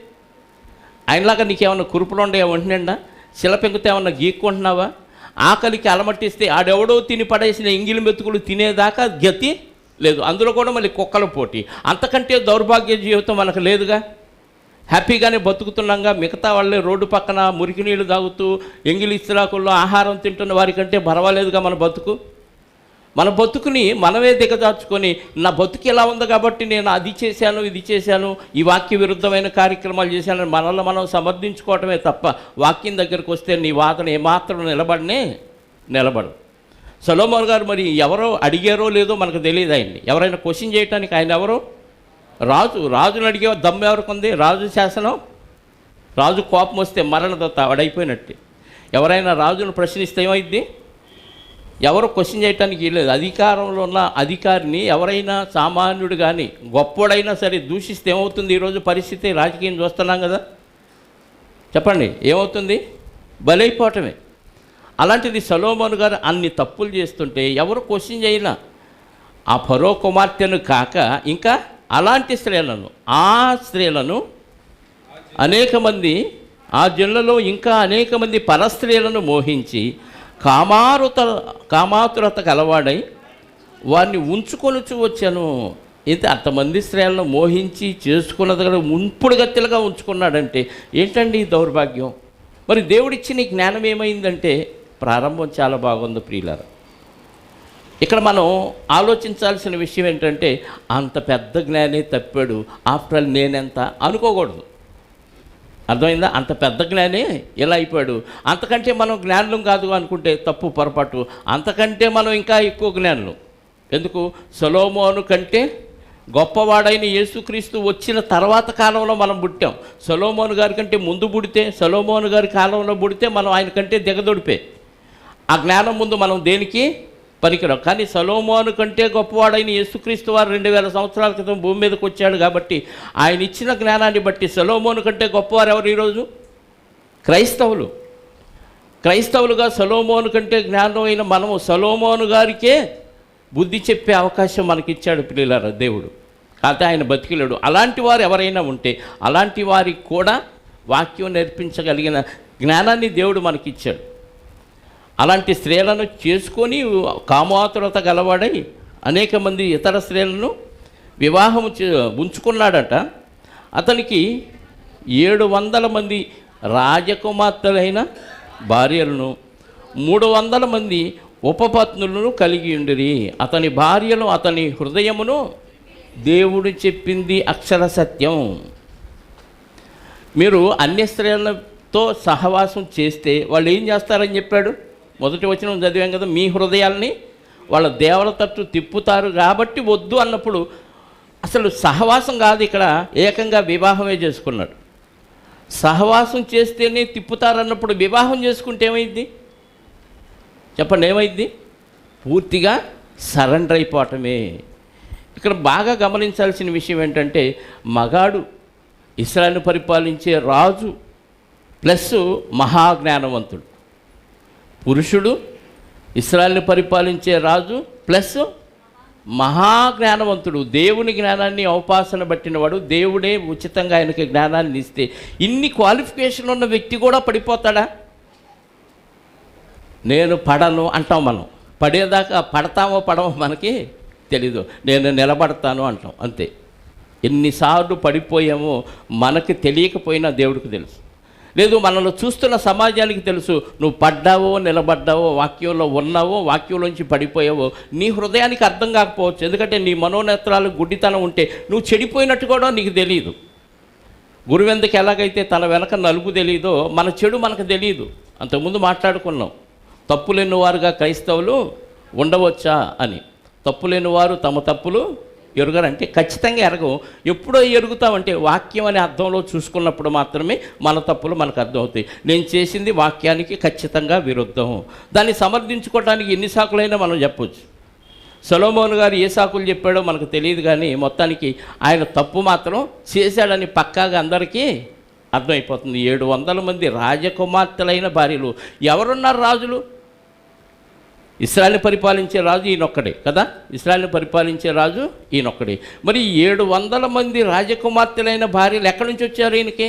ఆయనలాగా నీకేమన్నా కురుపులు ఉండే ఉంటున్నాడా? శిలపెంకుతే ఏమన్నా గీక్కుంటున్నావా? ఆకలికి అలమట్టిస్తే ఆడెవడో తిని పడేసిన ఎంగిలి మెతుకులు తినేదాకా గతి లేదు. అందులో కూడా మళ్ళీ కుక్కల పోటీ. అంతకంటే దౌర్భాగ్య జీవితం మనకు లేదుగా. హ్యాపీగానే బతుకుతున్నాగా. మిగతా వాళ్ళే రోడ్డు పక్కన మురికి నీళ్ళు తాగుతూ ఎంగిలి ఇస్త్రాకుల్లో ఆహారం తింటున్న వారికంటే పర్వాలేదుగా మన బతుకు. మన బతుకుని మనమే దిగజార్చుకొని, నా బతుకు ఎలా ఉంది కాబట్టి నేను అది చేశాను, ఇది చేశాను, ఈ వాక్య విరుద్ధమైన కార్యక్రమాలు చేశాను మనల్ని మనం సమర్థించుకోవటమే తప్ప వాక్యం దగ్గరికి వస్తే నీ వాదన ఏమాత్రం నిలబడు. సొలొమోను గారు మరి ఎవరో అడిగారో లేదో మనకు తెలియదు. ఆయన్ని ఎవరైనా క్వశ్చన్ చేయడానికి ఆయన ఎవరో? రాజును అడిగే దమ్ము ఎవరికి ఉంది? రాజు శాసనం, రాజు కోపం వస్తే మరణదత్త వాడైపోయినట్టే. ఎవరైనా రాజును ప్రశ్నిస్తే ఏమైంది? ఎవరు క్వశ్చన్ చేయటానికి లేదు. అధికారంలో ఉన్న అధికారిని ఎవరైనా సామాన్యుడు కానీ గొప్పోడైనా సరే దూషిస్తే ఏమవుతుంది? ఈరోజు పరిస్థితి రాజకీయం చూస్తున్నాం కదా, చెప్పండి ఏమవుతుంది? బలైపోవటమే. అలాంటిది సొలొమోను గారు అన్ని తప్పులు చేస్తుంటే ఎవరు క్వశ్చన్ చేయనా? ఆ ఫరో కుమార్తెను కాక ఇంకా అలాంటి స్త్రీలను అనేక మంది, ఆ జనులలో ఇంకా అనేక మంది పరస్త్రీలను మోహించి కామాతురత కలవాడై వారిని ఉంచుకొనుచు వచ్చాను. అయితే అంతమంది స్త్రీలను మోహించి చేసుకున్నది కూడా ఉంపుడు గత్తెలుగా ఉంచుకున్నాడంటే ఏంటండి ఈ దౌర్భాగ్యం? మరి దేవుడిచ్చిన జ్ఞానం ఏమైందంటే ప్రారంభం చాలా బాగుంది ప్రియులారా. ఇక్కడ మనం ఆలోచించాల్సిన విషయం ఏంటంటే, అంత పెద్ద జ్ఞాని తప్పాడు, ఆఫ్టర్ ఆల్ నేనెంత అనుకోకూడదు. అర్థమైందా? అంత పెద్ద జ్ఞాని ఎలా అయిపోయాడు, అంతకంటే మనం జ్ఞానులం కాదు అనుకుంటే తప్పు, పొరపాటు. అంతకంటే మనం ఇంకా ఎక్కువ జ్ఞానులు. ఎందుకు? సొలొమోను కంటే గొప్పవాడైన యేసుక్రీస్తు వచ్చిన తర్వాత కాలంలో మనం పుట్టాం. సొలొమోను గారి కంటే ముందు పుడితే, సొలొమోను గారి కాలంలో పుడితే మనం ఆయన కంటే దిగదొడిపే. ఆ జ్ఞానం ముందు మనం దేనికి పనికిరాం. కానీ సొలొమోను కంటే గొప్పవాడైన యేసుక్రీస్తు వారు 2000 సంవత్సరాల క్రితం భూమి మీదకి వచ్చాడు కాబట్టి ఆయన ఇచ్చిన జ్ఞానాన్ని బట్టి సొలొమోను కంటే గొప్పవారు ఎవరు ఈరోజు? క్రైస్తవులు. క్రైస్తవులుగా సొలొమోను కంటే జ్ఞానం అయిన మనము సొలొమోను గారికే బుద్ధి చెప్పే అవకాశం మనకిచ్చాడు పిల్లలారా దేవుడు. కాకపోతే ఆయన బతికిలేడు. అలాంటి వారు ఎవరైనా ఉంటే అలాంటి వారికి కూడా వాక్యం నేర్పించగలిగిన జ్ఞానాన్ని దేవుడు మనకిచ్చాడు. అలాంటి స్త్రీలను చేసుకొని కామాతురత గలవాడై అనేక మంది ఇతర స్త్రీలను వివాహం ఉంచుకున్నాడట. అతనికి 700 మంది రాజకుమార్తెలైన భార్యలను 300 మంది ఉపపత్నులను కలిగి ఉండిరి. అతని భార్యలు అతని హృదయమును దేవుడు చెప్పింది అక్షర సత్యం. మీరు అన్య స్త్రీలతో సహవాసం చేస్తే వాళ్ళు ఏం చేస్తారని చెప్పాడు? మొదటి వచనం చదివాం కదా, మీ హృదయాల్ని వాళ్ళ దేవల తట్టు తిప్పుతారు కాబట్టి వద్దు అన్నప్పుడు అసలు సహవాసం కాదు, ఇక్కడ ఏకంగా వివాహమే చేసుకున్నాడు. సహవాసం చేస్తేనే తిప్పుతారన్నప్పుడు వివాహం చేసుకుంటే ఏమైంది చెప్పండి? ఏమైంది? పూర్తిగా సరెండర్ అయిపోవటమే. ఇక్కడ బాగా గమనించాల్సిన విషయం ఏంటంటే, మగాడు ఇశ్రాయేలును పరిపాలించే రాజు ప్లస్ మహాజ్ఞానవంతుడు, పురుషుడు ఇశ్రాయేలును పరిపాలించే రాజు ప్లస్ మహాజ్ఞానవంతుడు, దేవుని జ్ఞానాన్ని అవపాసన పట్టినవాడు. దేవుడే ఉచితంగా ఆయనకి జ్ఞానాన్ని ఇస్తే ఇన్ని క్వాలిఫికేషన్ ఉన్న వ్యక్తి కూడా పడిపోతాడా? నేను పడను అంటాం. మనం పడేదాకా పడతామో పడమో మనకి తెలీదు. నేను నిలబడతాను అంటాం, అంతే. ఎన్నిసార్లు పడిపోయామో మనకి తెలియకపోయినా దేవుడికి తెలుసు. లేదు, మనల్ని చూస్తున్న సమాజానికి తెలుసు. నువ్వు పడ్డావో నిలబడ్డావో, వాక్యంలో ఉన్నావో వాక్యంలోంచి పడిపోయావో నీ హృదయానికి అర్థం కాకపోవచ్చు. ఎందుకంటే నీ మనోనేత్రాలు గుడ్డితనం ఉంటే నువ్వు చెడిపోయినట్టు కూడా నీకు తెలియదు. గురువెందుకు ఎలాగైతే తన వెనక నలుగు తెలియదో మన చెడు మనకు తెలియదు. అంతకుముందు మాట్లాడుకున్నాం, తప్పులేని వారుగా క్రైస్తవులు ఉండవచ్చా అని. తప్పులేని వారు తమ తప్పులు ఎరుగరంటే ఖచ్చితంగా ఎరగం. ఎప్పుడో ఎరుగుతామంటే వాక్యం అనే అర్థంలో చూసుకున్నప్పుడు మాత్రమే మన తప్పులు మనకు అర్థమవుతాయి. నేను చేసింది వాక్యానికి ఖచ్చితంగా విరుద్ధం. దాన్ని సమర్థించుకోవడానికి ఎన్ని సాకులైనా మనం చెప్పొచ్చు. సొలొమోను గారు ఏ సాకులు చెప్పాడో మనకు తెలియదు, కానీ మొత్తానికి ఆయన తప్పు మాత్రం చేశాడని పక్కాగా అందరికీ అర్థమైపోతుంది. 700 మంది రాజకుమార్తెలైన భార్యలు. ఎవరున్నారు రాజులు? ఇశ్రాయేలును పరిపాలించే రాజు ఈయనొక్కడే కదా. ఇశ్రాయేలును పరిపాలించే రాజు ఈయనొక్కడే. మరి 700 మంది రాజకుమార్తెలైన భార్యలు ఎక్కడి నుంచి వచ్చారు ఈయనకి?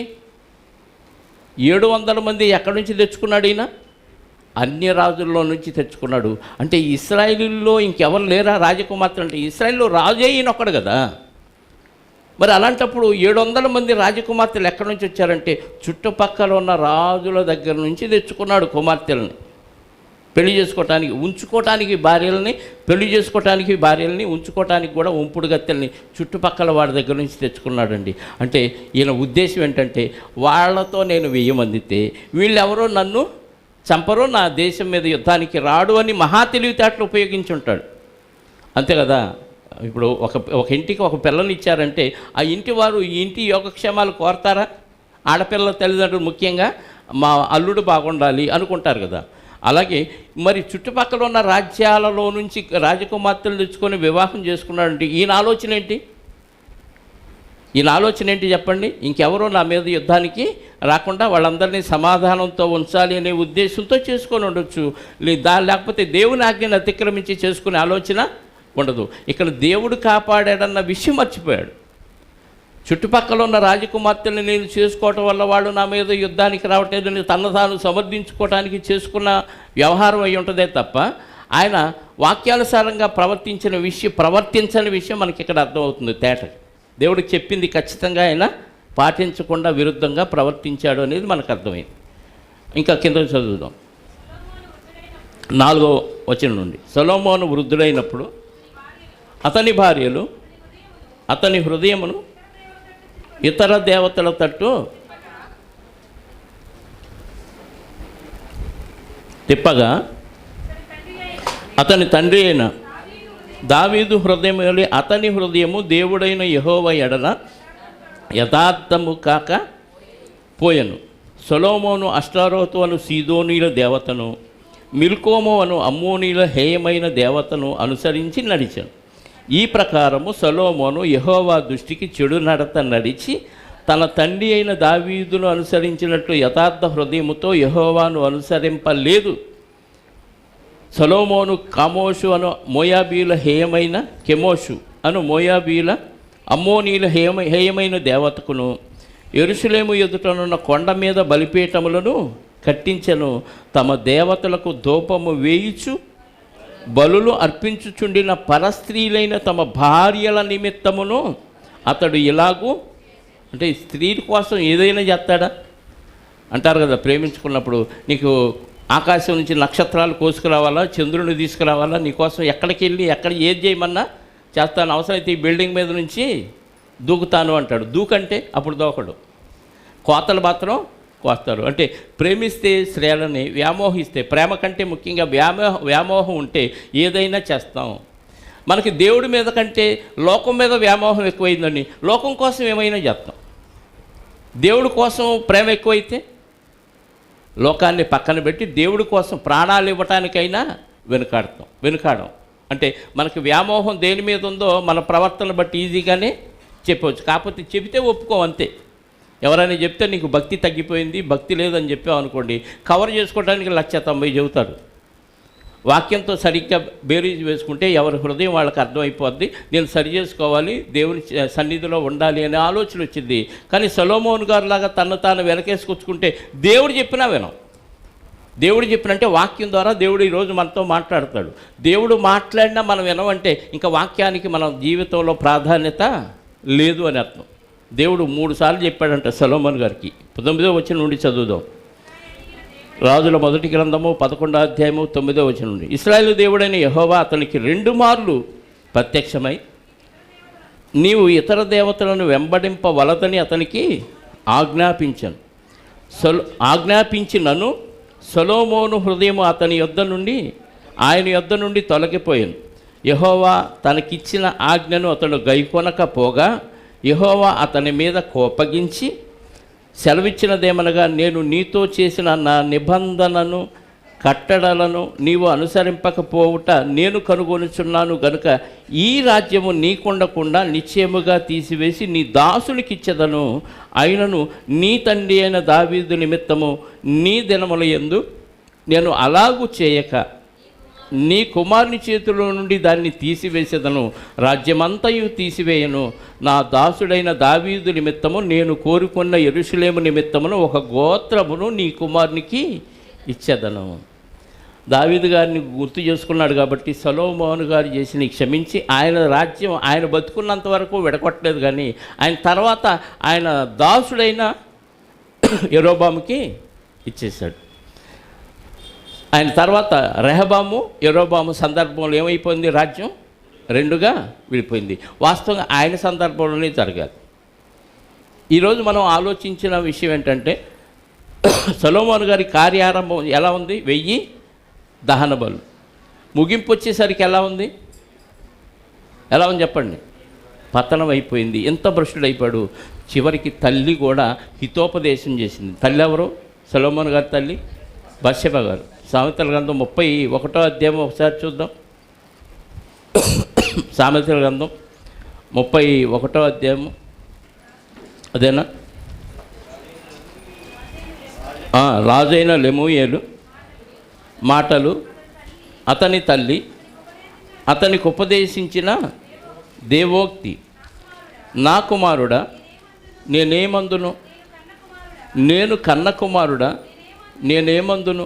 700 మంది ఎక్కడి నుంచి తెచ్చుకున్నాడు ఈయన? అన్య రాజుల్లో నుంచి తెచ్చుకున్నాడు. అంటే ఇశ్రాయేలులో ఇంకెవరు లేరా రాజకుమార్తెలు? అంటే ఇశ్రాయేలులో రాజే ఈయనొక్కడు కదా. మరి అలాంటప్పుడు 700 మంది రాజకుమార్తెలు ఎక్కడి నుంచి వచ్చారంటే చుట్టుపక్కల ఉన్న రాజుల దగ్గర నుంచి తెచ్చుకున్నాడు కుమార్తెలని. పెళ్లి చేసుకోవటానికి, ఉంచుకోవటానికి భార్యలని, పెళ్లి చేసుకోవటానికి భార్యలని, ఉంచుకోవటానికి కూడా ఉంపుడు గత్తెల్ని చుట్టుపక్కల వాడి దగ్గర నుంచి తెచ్చుకున్నాడండి. అంటే ఈయన ఉద్దేశం ఏంటంటే, వాళ్ళతో నేను 1000 మందితే వీళ్ళెవరో నన్ను చంపరు, నా దేశం మీద యుద్ధానికి రాడు అని మహా తెలివితేటలు ఉపయోగించి ఉంటాడు. అంతే కదా. ఇప్పుడు ఒక ఇంటికి ఒక పిల్లని ఇచ్చారంటే ఆ ఇంటి వారు ఈ ఇంటి యోగక్షేమాలు కోరతారా? ఆడపిల్లల తల్లిదండ్రులు ముఖ్యంగా మా అల్లుడు బాగుండాలి అనుకుంటారు కదా. అలాగే మరి చుట్టుపక్కల ఉన్న రాజ్యాలలో నుంచి రాజకుమార్తెలు తెచ్చుకొని వివాహం చేసుకున్నాడంటే ఈయన ఆలోచన ఏంటి? ఈయన ఆలోచన ఏంటి చెప్పండి? ఇంకెవరో నా మీద యుద్ధానికి రాకుండా వాళ్ళందరినీ సమాధానంతో ఉంచాలి అనే ఉద్దేశంతో చేసుకొని ఉండొచ్చు. లేకపోతే దేవుని ఆజ్ఞను అతిక్రమించి చేసుకునే ఆలోచన ఉండదు. ఇక్కడ దేవుడు కాపాడాడన్న విషయం మర్చిపోయాడు. చుట్టుపక్కల ఉన్న రాజకుమార్తెని నేను చేసుకోవటం వల్ల వాళ్ళు నా మీద యుద్ధానికి రావట్లేదని తన తాను సమర్థించుకోవటానికి చేసుకున్న వ్యవహారం అయి ఉంటుందే తప్ప ఆయన వాక్యానుసారంగా ప్రవర్తించని విషయం మనకి ఇక్కడ అర్థమవుతుంది తేట. దేవుడికి చెప్పింది ఖచ్చితంగా ఆయన పాటించకుండా విరుద్ధంగా ప్రవర్తించాడు అనేది మనకు అర్థమైంది. ఇంకా కింద చదువుదాం. 4వ వచనం నుండి, సొలొమోను వృద్ధుడైనప్పుడు అతని భార్యలు అతని హృదయమును ఇతర దేవతల తట్టు తిప్పగా అతని తండ్రి అయిన దావీదు హృదయం అతని హృదయము దేవుడైన యెహోవా ఎడల యథార్థము కాక పోయెను. సొలొమోను అష్టారోతు అను సీదోనీల దేవతను, మిల్కోము అను అమ్మోనీల హేయమైన దేవతను అనుసరించి నడిచాను. ఈ ప్రకారము సొలొమోను యెహోవా దృష్టికి చెడు నడత నడిచి తన తండ్రి అయిన దావీదును అనుసరించినట్లు యథార్థ హృదయముతో యెహోవాను అనుసరింపలేదు. సొలొమోను కామోషు అను మోయాబీల హేయమైన కెమోషు అను మోయాబీల అమ్మోనీల హేయమైన దేవతకును యెరూషలేము ఎదుటనున్న కొండ మీద బలిపీఠములను కట్టించెను. తమ దేవతలకు ధూపము వేయిచు బలులు అర్పించుచుండిన పరస్త్రీలైన తమ భార్యల నిమిత్తమును అతడు ఇలాగూ, అంటే స్త్రీల కోసం ఏదైనా చేస్తాడా అంటారు కదా, ప్రేమించుకున్నప్పుడు నీకు ఆకాశం నుంచి నక్షత్రాలు కోసుకురావాలా, చంద్రుని తీసుకురావాలా, నీకోసం ఎక్కడికి వెళ్ళి ఎక్కడ ఏది చేయమన్నా చేస్తాను, అవసరమైతే ఈ బిల్డింగ్ మీద నుంచి దూకుతాను అంటాడు. దూకంటే అప్పుడు దూకడు, కోతలు మాత్రం కోస్తారు. అంటే ప్రేమిస్తే స్త్రీలని, వ్యామోహిస్తే, ప్రేమ కంటే ముఖ్యంగా వ్యామోహం ఉంటే ఏదైనా చేస్తాం. మనకి దేవుడి మీద కంటే లోకం మీద వ్యామోహం ఎక్కువైందండి, లోకం కోసం ఏమైనా చేస్తాం. దేవుడి కోసం ప్రేమ ఎక్కువైతే లోకాన్ని పక్కన పెట్టి దేవుడి కోసం ప్రాణాలు ఇవ్వటానికైనా వెనుకాడం. అంటే మనకి వ్యామోహం దేని మీద ఉందో మన ప్రవర్తనను బట్టి ఈజీగానే చెప్పవచ్చు. కాకపోతే చెబితే ఒప్పుకోం అంతే. ఎవరైనా చెప్తే నీకు భక్తి తగ్గిపోయింది, భక్తి లేదని చెప్పావు అనుకోండి, కవర్ చేసుకోవడానికి 190 చెబుతారు. వాక్యంతో సరిగ్గా బేరీజ్ వేసుకుంటే ఎవరి హృదయం వాళ్ళకి అర్థమైపోద్ది. నేను సరి చేసుకోవాలి, దేవుని సన్నిధిలో ఉండాలి అనే ఆలోచన వచ్చింది. కానీ సొలొమోను గారు లాగా తను తాను వెనకేసుకొచ్చుకుంటే దేవుడు చెప్పినా వినం. దేవుడు చెప్పినంటే వాక్యం ద్వారా దేవుడు ఈరోజు మనతో మాట్లాడతాడు. దేవుడు మాట్లాడినా మనం వినమంటే ఇంకా వాక్యానికి మన జీవితంలో ప్రాధాన్యత లేదు అని అర్థం. దేవుడు 3 సార్లు చెప్పాడంట సొలొమోను గారికి. 19వ వచనం నుండి చదువుదాం. రాజుల మొదటి గ్రంథము 11వ అధ్యాయము 9వ వచనం నుండి. ఇశ్రాయేలు దేవుడైన యెహోవా అతనికి 2 మార్లు ప్రత్యక్షమై నీవు ఇతర దేవతలను వెంబడింపవలదని అతనికి ఆజ్ఞాపించినను సొలొమోను హృదయము అతని ఆయన యొద్ద నుండి తొలగిపోయాను. యెహోవా తనకిచ్చిన ఆజ్ఞను అతడు గైకొనకపోగా యెహోవా అతని మీద కోపగించి సెలవిచ్చినదేమనగా, నేను నీతో చేసిన నా నిబంధనను కట్టడలను నీవు అనుసరింపకపోవుట నేను కనుగొనుచున్నాను గనుక ఈ రాజ్యము నీకుండకుండా నిశ్చయముగా తీసివేసి నీ దాసునికిచ్చెదను. అయినను నీ తండ్రి అయిన దావీదు నిమిత్తము నీ దినముల యందు నేను అలాగూ చేయక నీ కుమారుని చేతిలో నుండి దాన్ని తీసివేసేదను, రాజ్యమంతయు తీసివేయను. నా దాసుడైన దావీదు నిమిత్తము నేను కోరుకున్న యెరూషలేము నిమిత్తమును ఒక గోత్రమును నీ కుమారునికి ఇచ్చేదను. దావీదు గారిని గుర్తు చేసుకున్నాడు కాబట్టి సొలొమోను గారు చేసి క్షమించి ఆయన రాజ్యం ఆయన బతుకున్నంత వరకు విడగొట్టలేదు. కానీ ఆయన తర్వాత ఆయన దాసుడైన యెరోబాముకి ఇచ్చేశాడు. ఆయన తర్వాత రెహబాము యెరోబాము సందర్భంలో ఏమైపోయింది, రాజ్యం 2గా విడిపోయింది. వాస్తవంగా ఆయన సందర్భంలోనే జరగాలి. ఈరోజు మనం ఆలోచించిన విషయం ఏంటంటే సొలొమోను గారి కార్యారంభం ఎలా ఉంది, 1000 దహన బలు. ముగింపు వచ్చేసరికి ఎలా ఉంది చెప్పండి, పతనం అయిపోయింది. ఎంత భ్రష్టుడైపోయాడు. చివరికి తల్లి కూడా హితోపదేశం చేసింది. తల్లి ఎవరు? సొలొమోను గారి తల్లి బత్షెబ గారు. సామెతల గ్రంథం 31వ అధ్యాయం ఒకసారి చూద్దాం. సామెతల గ్రంథం 31వ అధ్యాయము, అదేనా? రాజైన లెమూయేలు మాటలు అతని తల్లి అతనికి ఉపదేశించిన దేవోక్తి. నా కుమారుడా నేనేమందును, నేను కన్న కుమారుడా నేనేమందును,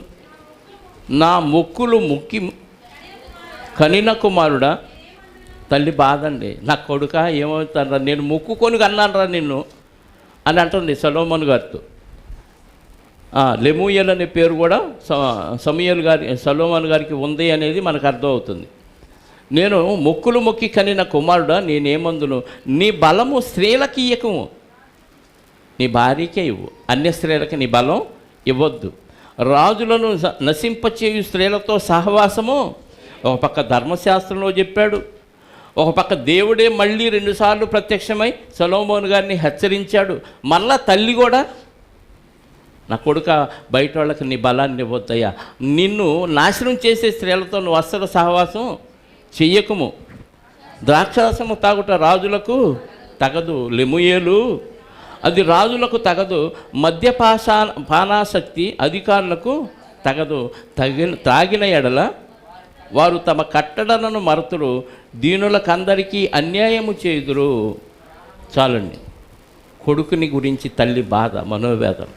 నా మొక్కులు ముక్కి కనిన కుమారుడా. తల్లి బాధండి, నా కొడుక ఏమవుతారా, నేను మొక్కుకొని కన్నానరా నిన్ను అని అంటుంది సొలొమోను గారితో. లెమూయేల్ అనే పేరు కూడా సమూయేలు గారి సొలొమోను గారికి ఉంది అనేది మనకు అర్థమవుతుంది. నేను మొక్కులు మొక్కి కనిన కుమారుడా నేనేమందును, నీ బలము స్త్రీలకి ఇయ్యకము, నీ భార్యకే ఇవ్వు, అన్య స్త్రీలకి నీ బలం ఇవ్వద్దు. రాజులను నశింపచేయు స్త్రీలతో సహవాసము ఒక పక్క ధర్మశాస్త్రంలో చెప్పాడు, ఒక పక్క దేవుడే మళ్ళీ 2 సార్లు ప్రత్యక్షమై సొలొమోను గారిని హెచ్చరించాడు. మళ్ళా తల్లి కూడా, నా కొడుక బయట వాళ్ళకి నీ బలాన్ని ఇవ్వద్దయ్యా, నిన్ను నాశనం చేసే స్త్రీలతో నువ్వు అస్సలు సహవాసం చెయ్యకము. ద్రాక్షారసము తాగుట రాజులకు తగదు, లెమూయేలు అది రాజులకు తగదు, పానాసక్తి అధికారులకు తగదు. తాగిన ఎడల వారు తమ కట్టడలను మరతురు, దీనులకందరికీ అన్యాయము చేయుదురు. చాలండి, కొడుకుని గురించి తల్లి బాధ, మనోవేదన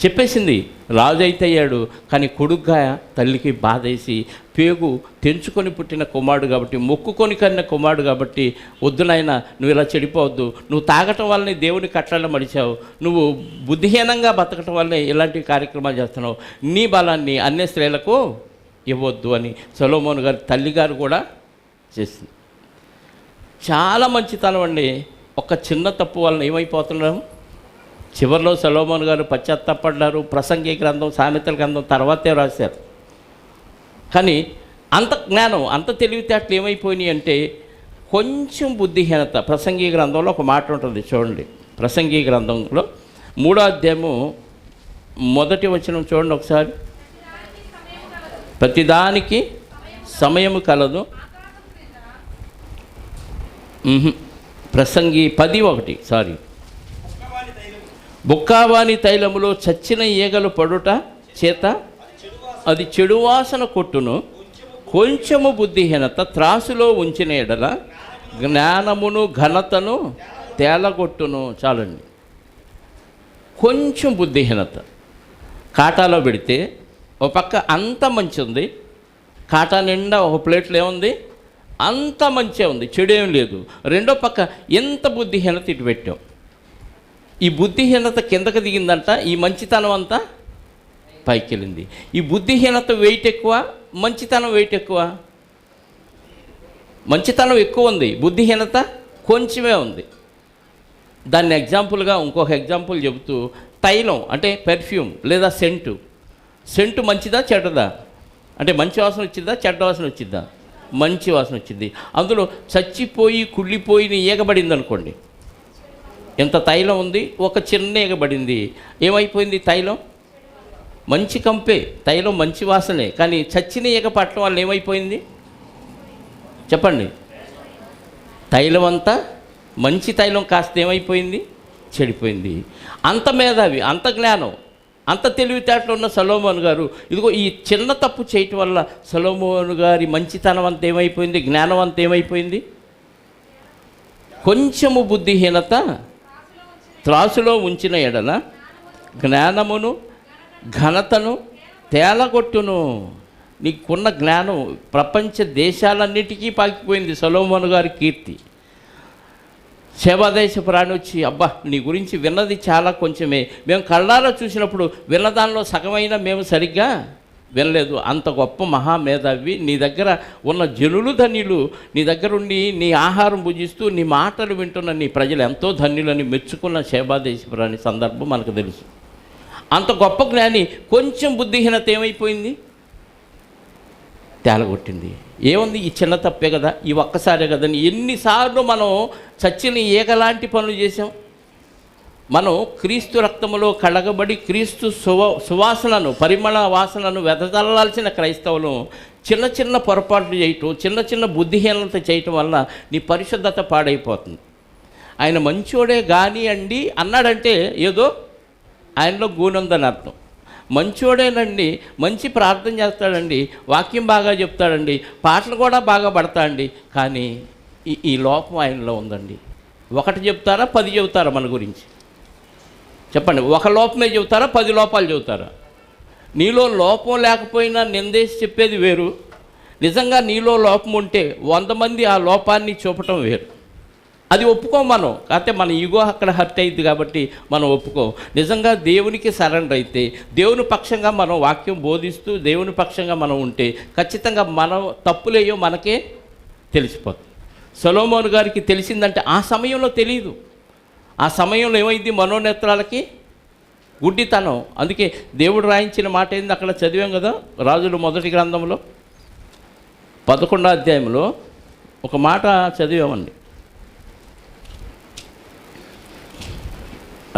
చెప్పేసింది. రాజు అయితే అయ్యాడు, కానీ కొడుకుగా తల్లికి బాధ వేసి, పేగు తెంచుకొని పుట్టిన కుమారుడు కాబట్టి, మొక్కుకొని కన్న కుమారుడు కాబట్టి, వద్దు నాయనా నువ్వు ఇలా చెడిపోవద్దు, నువ్వు తాగటం వల్లనే దేవుని కట్టడం మడిచావు, నువ్వు బుద్ధిహీనంగా బతకటం వల్లనే ఇలాంటి కార్యక్రమాలు చేస్తున్నావు, నీ బలాన్ని అన్య స్త్రీలకు ఇవ్వద్దు అని సొలొమోను గారి తల్లిగారు కూడా చేసింది. చాలా మంచితనం అండి. ఒక చిన్న తప్పు వలన ఏమైపోతున్నాం, చివరిలో సొలొమోను గారు పశ్చాత్తాపడ్డారు. ప్రసంగి గ్రంథం, సామెతల గ్రంథం తర్వాతే రాశారు. కానీ అంత జ్ఞానం, అంత తెలివితేటలు ఏమైపోయినాయి అంటే కొంచెం బుద్ధిహీనత. ప్రసంగి గ్రంథంలో ఒక మాట ఉంటుంది చూడండి, ప్రసంగి గ్రంథంలో 3వ అధ్యాయము 1వ వచనం చూడండి ఒకసారి. ప్రతిదానికి సమయము కలదు. ప్రసంగి 10:1 బుక్కావాని తైలములో చచ్చిన ఈగలు పడుట చేత అది చెడు వాసన కొట్టును, కొంచెము బుద్ధిహీనత త్రాసులో ఉంచిన ఎడల జ్ఞానమును ఘనతను తేలగొట్టును. చాలండి, కొంచెం బుద్ధిహీనత కాటాలో పెడితే ఒక పక్క అంత మంచి ఉంది, కాటా నిండా ఒక ప్లేట్లో ఏముంది, అంత మంచిగా ఉంది, చెడేం లేదు. రెండో పక్క ఎంత బుద్ధిహీనత ఇటు పెట్టాం. ఈ బుద్ధిహీనత కిందకి దిగిందంట, ఈ మంచితనం అంతా పైకి వెళ్ళింది. ఈ బుద్ధిహీనత వెయిట్ ఎక్కువ, మంచితనం వెయిట్ ఎక్కువ. మంచితనం ఎక్కువ ఉంది, బుద్ధిహీనత కొంచెమే ఉంది. దాన్ని ఎగ్జాంపుల్గా ఇంకొక ఎగ్జాంపుల్ చెబుతూ, తైలం అంటే పెర్ఫ్యూమ్ లేదా సెంటు మంచిదా చెడ్డదా? అంటే మంచి వాసన వచ్చిందా, చెడ్డ వాసన వచ్చిందా? మంచి వాసన వచ్చింది. అందులో చచ్చిపోయి కుళ్ళిపోయి ఈగబడింది అనుకోండి, ఎంత తైలం ఉంది, ఒక చిన్న ఈగబడింది, ఏమైపోయింది తైలం? మంచి కంపే, తైలం మంచి వాసనే, కానీ చచ్చిన ఈగ పట్టడం వల్ల ఏమైపోయింది చెప్పండి? తైలం అంతా, మంచి తైలం కాస్త ఏమైపోయింది, చెడిపోయింది. అంత మేధావి, అంత జ్ఞానం, అంత తెలివితేటలు ఉన్న సొలొమోను గారు ఇదిగో ఈ చిన్న తప్పు చేయటం వల్ల సొలొమోను గారి మంచితనం అంత ఏమైపోయింది, జ్ఞానం అంత ఏమైపోయింది? కొంచెము బుద్ధిహీనత త్రాసులో ఉంచిన ఎడల జ్ఞానమును ఘనతను తేలగొట్టును. నీకున్న జ్ఞానం ప్రపంచ దేశాలన్నిటికీ పాకిపోయింది. సొలొమోను గారి కీర్తి. శేబాదేశ ప్రాణి వచ్చి, అబ్బా నీ గురించి విన్నది చాలా కొంచెమే, మేము కళ్ళారా చూసినప్పుడు విన్నదానిలో సగమైనా మేము సరిగ్గా వినలేదు, అంత గొప్ప మహామేధావి, నీ దగ్గర ఉన్న జనులు ధన్యులు, నీ దగ్గర ఉండి నీ ఆహారం భుజిస్తూ నీ మాటలు వింటున్న నీ ప్రజలు ఎంతో ధన్యులని మెచ్చుకున్న శేబాదేశ ప్రాణి సందర్భం మనకు తెలుసు. అంత గొప్ప జ్ఞాని కొంచెం బుద్ధిహీనత ఏమైపోయింది, తేలగొట్టింది. ఏముంది, ఈ చిన్న తప్పే కదా, ఈ ఒక్కసారే కదని ఎన్నిసార్లు మనం చచ్చిన ఏకలాంటి పనులు చేసాం. మనం క్రీస్తు రక్తములో కడగబడి క్రీస్తు సువాసనను, పరిమళ వాసనను వెదజల్లాల్సిన క్రైస్తవులు చిన్న చిన్న పొరపాట్లు చేయటం, చిన్న చిన్న బుద్ధిహీనత చేయటం వల్ల నీ పరిశుద్ధత పాడైపోతుంది. ఆయన మంచోడే కానీ అండి అన్నాడంటే ఏదో ఆయనలో గూనుందని అర్థం. మంచోడేనండి, మంచి ప్రార్థన చేస్తాడండి, వాక్యం బాగా చెప్తాడండి, పాటలు కూడా బాగా పడతాడండి, కానీ ఈ లోపం ఆయనలో ఉందండి. ఒకటి చెప్తారా 10 చెబుతారా మన గురించి చెప్పండి? ఒక లోపమే చెబుతారా 10 లోపాలు చెబుతారా? నీలో లోపం లేకపోయినా నిందేసి చెప్పేది వేరు, నిజంగా నీలో లోపం ఉంటే 100 మంది ఆ లోపాన్ని చూపటం వేరు. అది ఒప్పుకోం మనం. కాకపోతే మన ఈగో అక్కడ హర్ట్ అయింది కాబట్టి మనం ఒప్పుకోం. నిజంగా దేవునికి సరెండర్ అయితే, దేవుని పక్షంగా మనం వాక్యం బోధిస్తూ దేవుని పక్షంగా మనం ఉంటే ఖచ్చితంగా మనం తప్పులేయో మనకే తెలిసిపోతుంది. సొలొమోను గారికి తెలిసిందంటే ఆ సమయంలో తెలియదు. ఆ సమయంలో ఏమైంది? మనోనేత్రాలకి గుడ్డితనం. అందుకే దేవుడు రాయించిన మాట ఏంది అక్కడ చదివాం కదా, రాజుల మొదటి గ్రంథంలో 11వ అధ్యాయంలో ఒక మాట చదివామండి.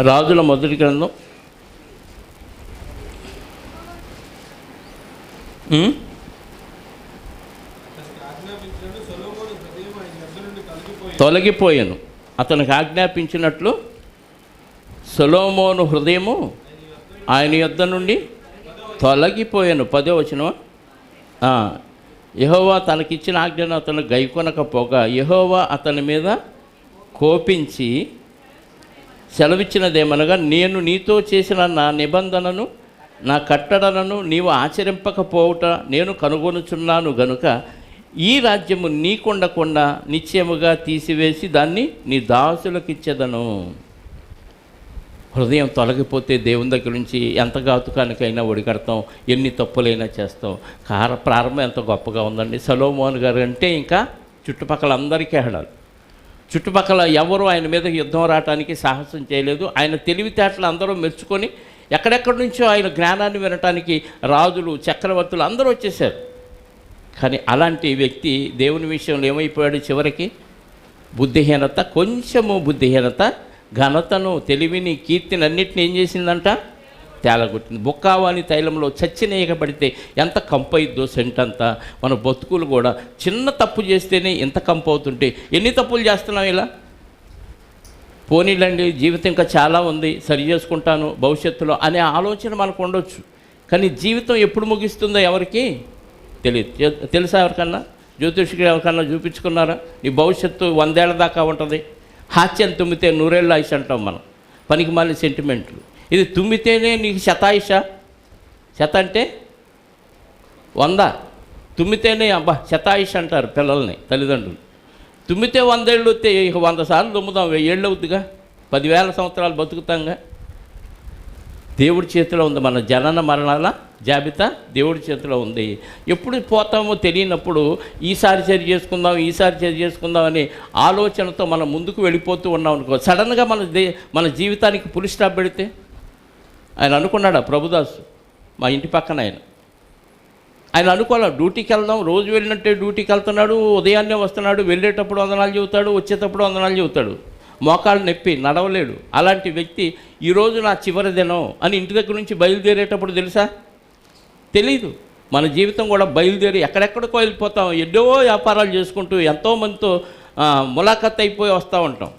రాజుల మొదటి గ్రంథం తొలగిపోయాను, అతనికి ఆజ్ఞాపించినట్లు సొలొమోను హృదయము ఆయన యొద్ద నుండి తొలగిపోయాను. 10వ వచనం. యెహోవా తనకిచ్చిన ఆజ్ఞను అతను గైకొనకపోగా యెహోవా అతని మీద కోపించి సెలవిచ్చినదేమనగా, నేను నీతో చేసిన నా నిబంధనను నా కట్టడలను నీవు ఆచరింపకపోవుట నేను కనుగొనుచున్నాను గనుక ఈ రాజ్యము నీకుండకుండా నిశ్చయముగా తీసివేసి దాన్ని నీ దాసులకు ఇచ్చేదను. హృదయం తొలగిపోతే దేవుని దగ్గర నుంచి ఎంత ఘాతుకానికైనా ఒడిగడతాం, ఎన్ని తప్పులైనా చేస్తాం. ప్రారంభం ఎంత గొప్పగా ఉందండి. సొలొమోను గారు అంటే ఇంకా చుట్టుపక్కల అందరికీ హడాలు. చుట్టుపక్కల ఎవరు ఆయన మీద యుద్ధం రావడానికి సాహసం చేయలేదు. ఆయన తెలివితేటలు అందరూ మెచ్చుకొని ఎక్కడెక్కడి నుంచో ఆయన జ్ఞానాన్ని వినటానికి రాజులు, చక్రవర్తులు అందరూ వచ్చేసారు. కానీ అలాంటి వ్యక్తి దేవుని విషయంలో ఏమైపోయాడు? చివరికి బుద్ధిహీనత, కొంచెము బుద్ధిహీనత ఘనతను, తెలివిని, కీర్తిని అన్నిటిని ఏం చేసిందంట? తేలగొట్టింది. బొక్కావాని తైలంలో చచ్చినేయకబడితే ఎంత కంపు అయిద్దో సెంట్ అంతా. మన బతుకులు కూడా చిన్న తప్పు చేస్తేనే ఎంత కంపు అవుతుంటే ఎన్ని తప్పులు చేస్తున్నాం ఇలా. పోనీలండి, జీవితం ఇంకా చాలా ఉంది, సరి చేసుకుంటాను భవిష్యత్తులో అనే ఆలోచన మనకు ఉండొచ్చు. కానీ జీవితం ఎప్పుడు ముగిస్తుందో ఎవరికి తెలియదు. తెలుసా? ఎవరికన్నా జ్యోతిష్కుడు ఎవరికన్నా చూపించుకున్నారా? నీ భవిష్యత్తు 100 ఏళ్ల దాకా ఉంటుంది. హాస్యం తుమ్మితే 100 ఏళ్ళ ఆయుష్ అంటాం మనం, పనికి మాలిన సెంటిమెంట్లు. ఇది తుమ్మితేనే నీకు శతాయుష. శత అంటే 100, తుమ్మితేనే అబ్బా శతాయుష అంటారు పిల్లల్ని తల్లిదండ్రులు. తుమ్మితే 100 ఏళ్ళు వస్తే ఇక 100 సార్లు తుమ్ముదాం, 1000 ఏళ్ళు అవుతుందిగా, 10,000 సంవత్సరాలు బతుకుతాంగా. దేవుడి చేతిలో ఉంది. మన జనన మరణాల జాబితా దేవుడి చేతిలో ఉంది. ఎప్పుడు పోతామో తెలియనప్పుడు ఈసారి చర్య చేసుకుందాం అనే ఆలోచనతో మనం ముందుకు వెళ్ళిపోతూ ఉన్నాం అనుకో, సడన్గా మన జీవితానికి పులి స్టాప్ పెడితే. ఆయన అనుకున్నాడా ప్రభుదాసు, మా ఇంటి పక్కన ఆయన అనుకోవాలి డ్యూటీకి వెళ్దాం, రోజు వెళ్ళినట్టే డ్యూటీకి వెళ్తున్నాడు, ఉదయాన్నే వస్తున్నాడు, వెళ్ళేటప్పుడు వందనాలు చెబుతాడు, వచ్చేటప్పుడు వందనాలు చెబుతాడు, మోకాళ్ళు నొప్పి నడవలేడు. అలాంటి వ్యక్తి ఈరోజు నా చివరి దినం అని ఇంటి దగ్గర నుంచి బయలుదేరేటప్పుడు తెలుసా? తెలీదు. మన జీవితం కూడా బయలుదేరి ఎక్కడెక్కడికో వెళ్ళిపోతాం, ఎన్నో వ్యాపారాలు చేసుకుంటూ ఎంతోమందితో ములాఖత్ అయిపోయి వస్తూ ఉంటాం.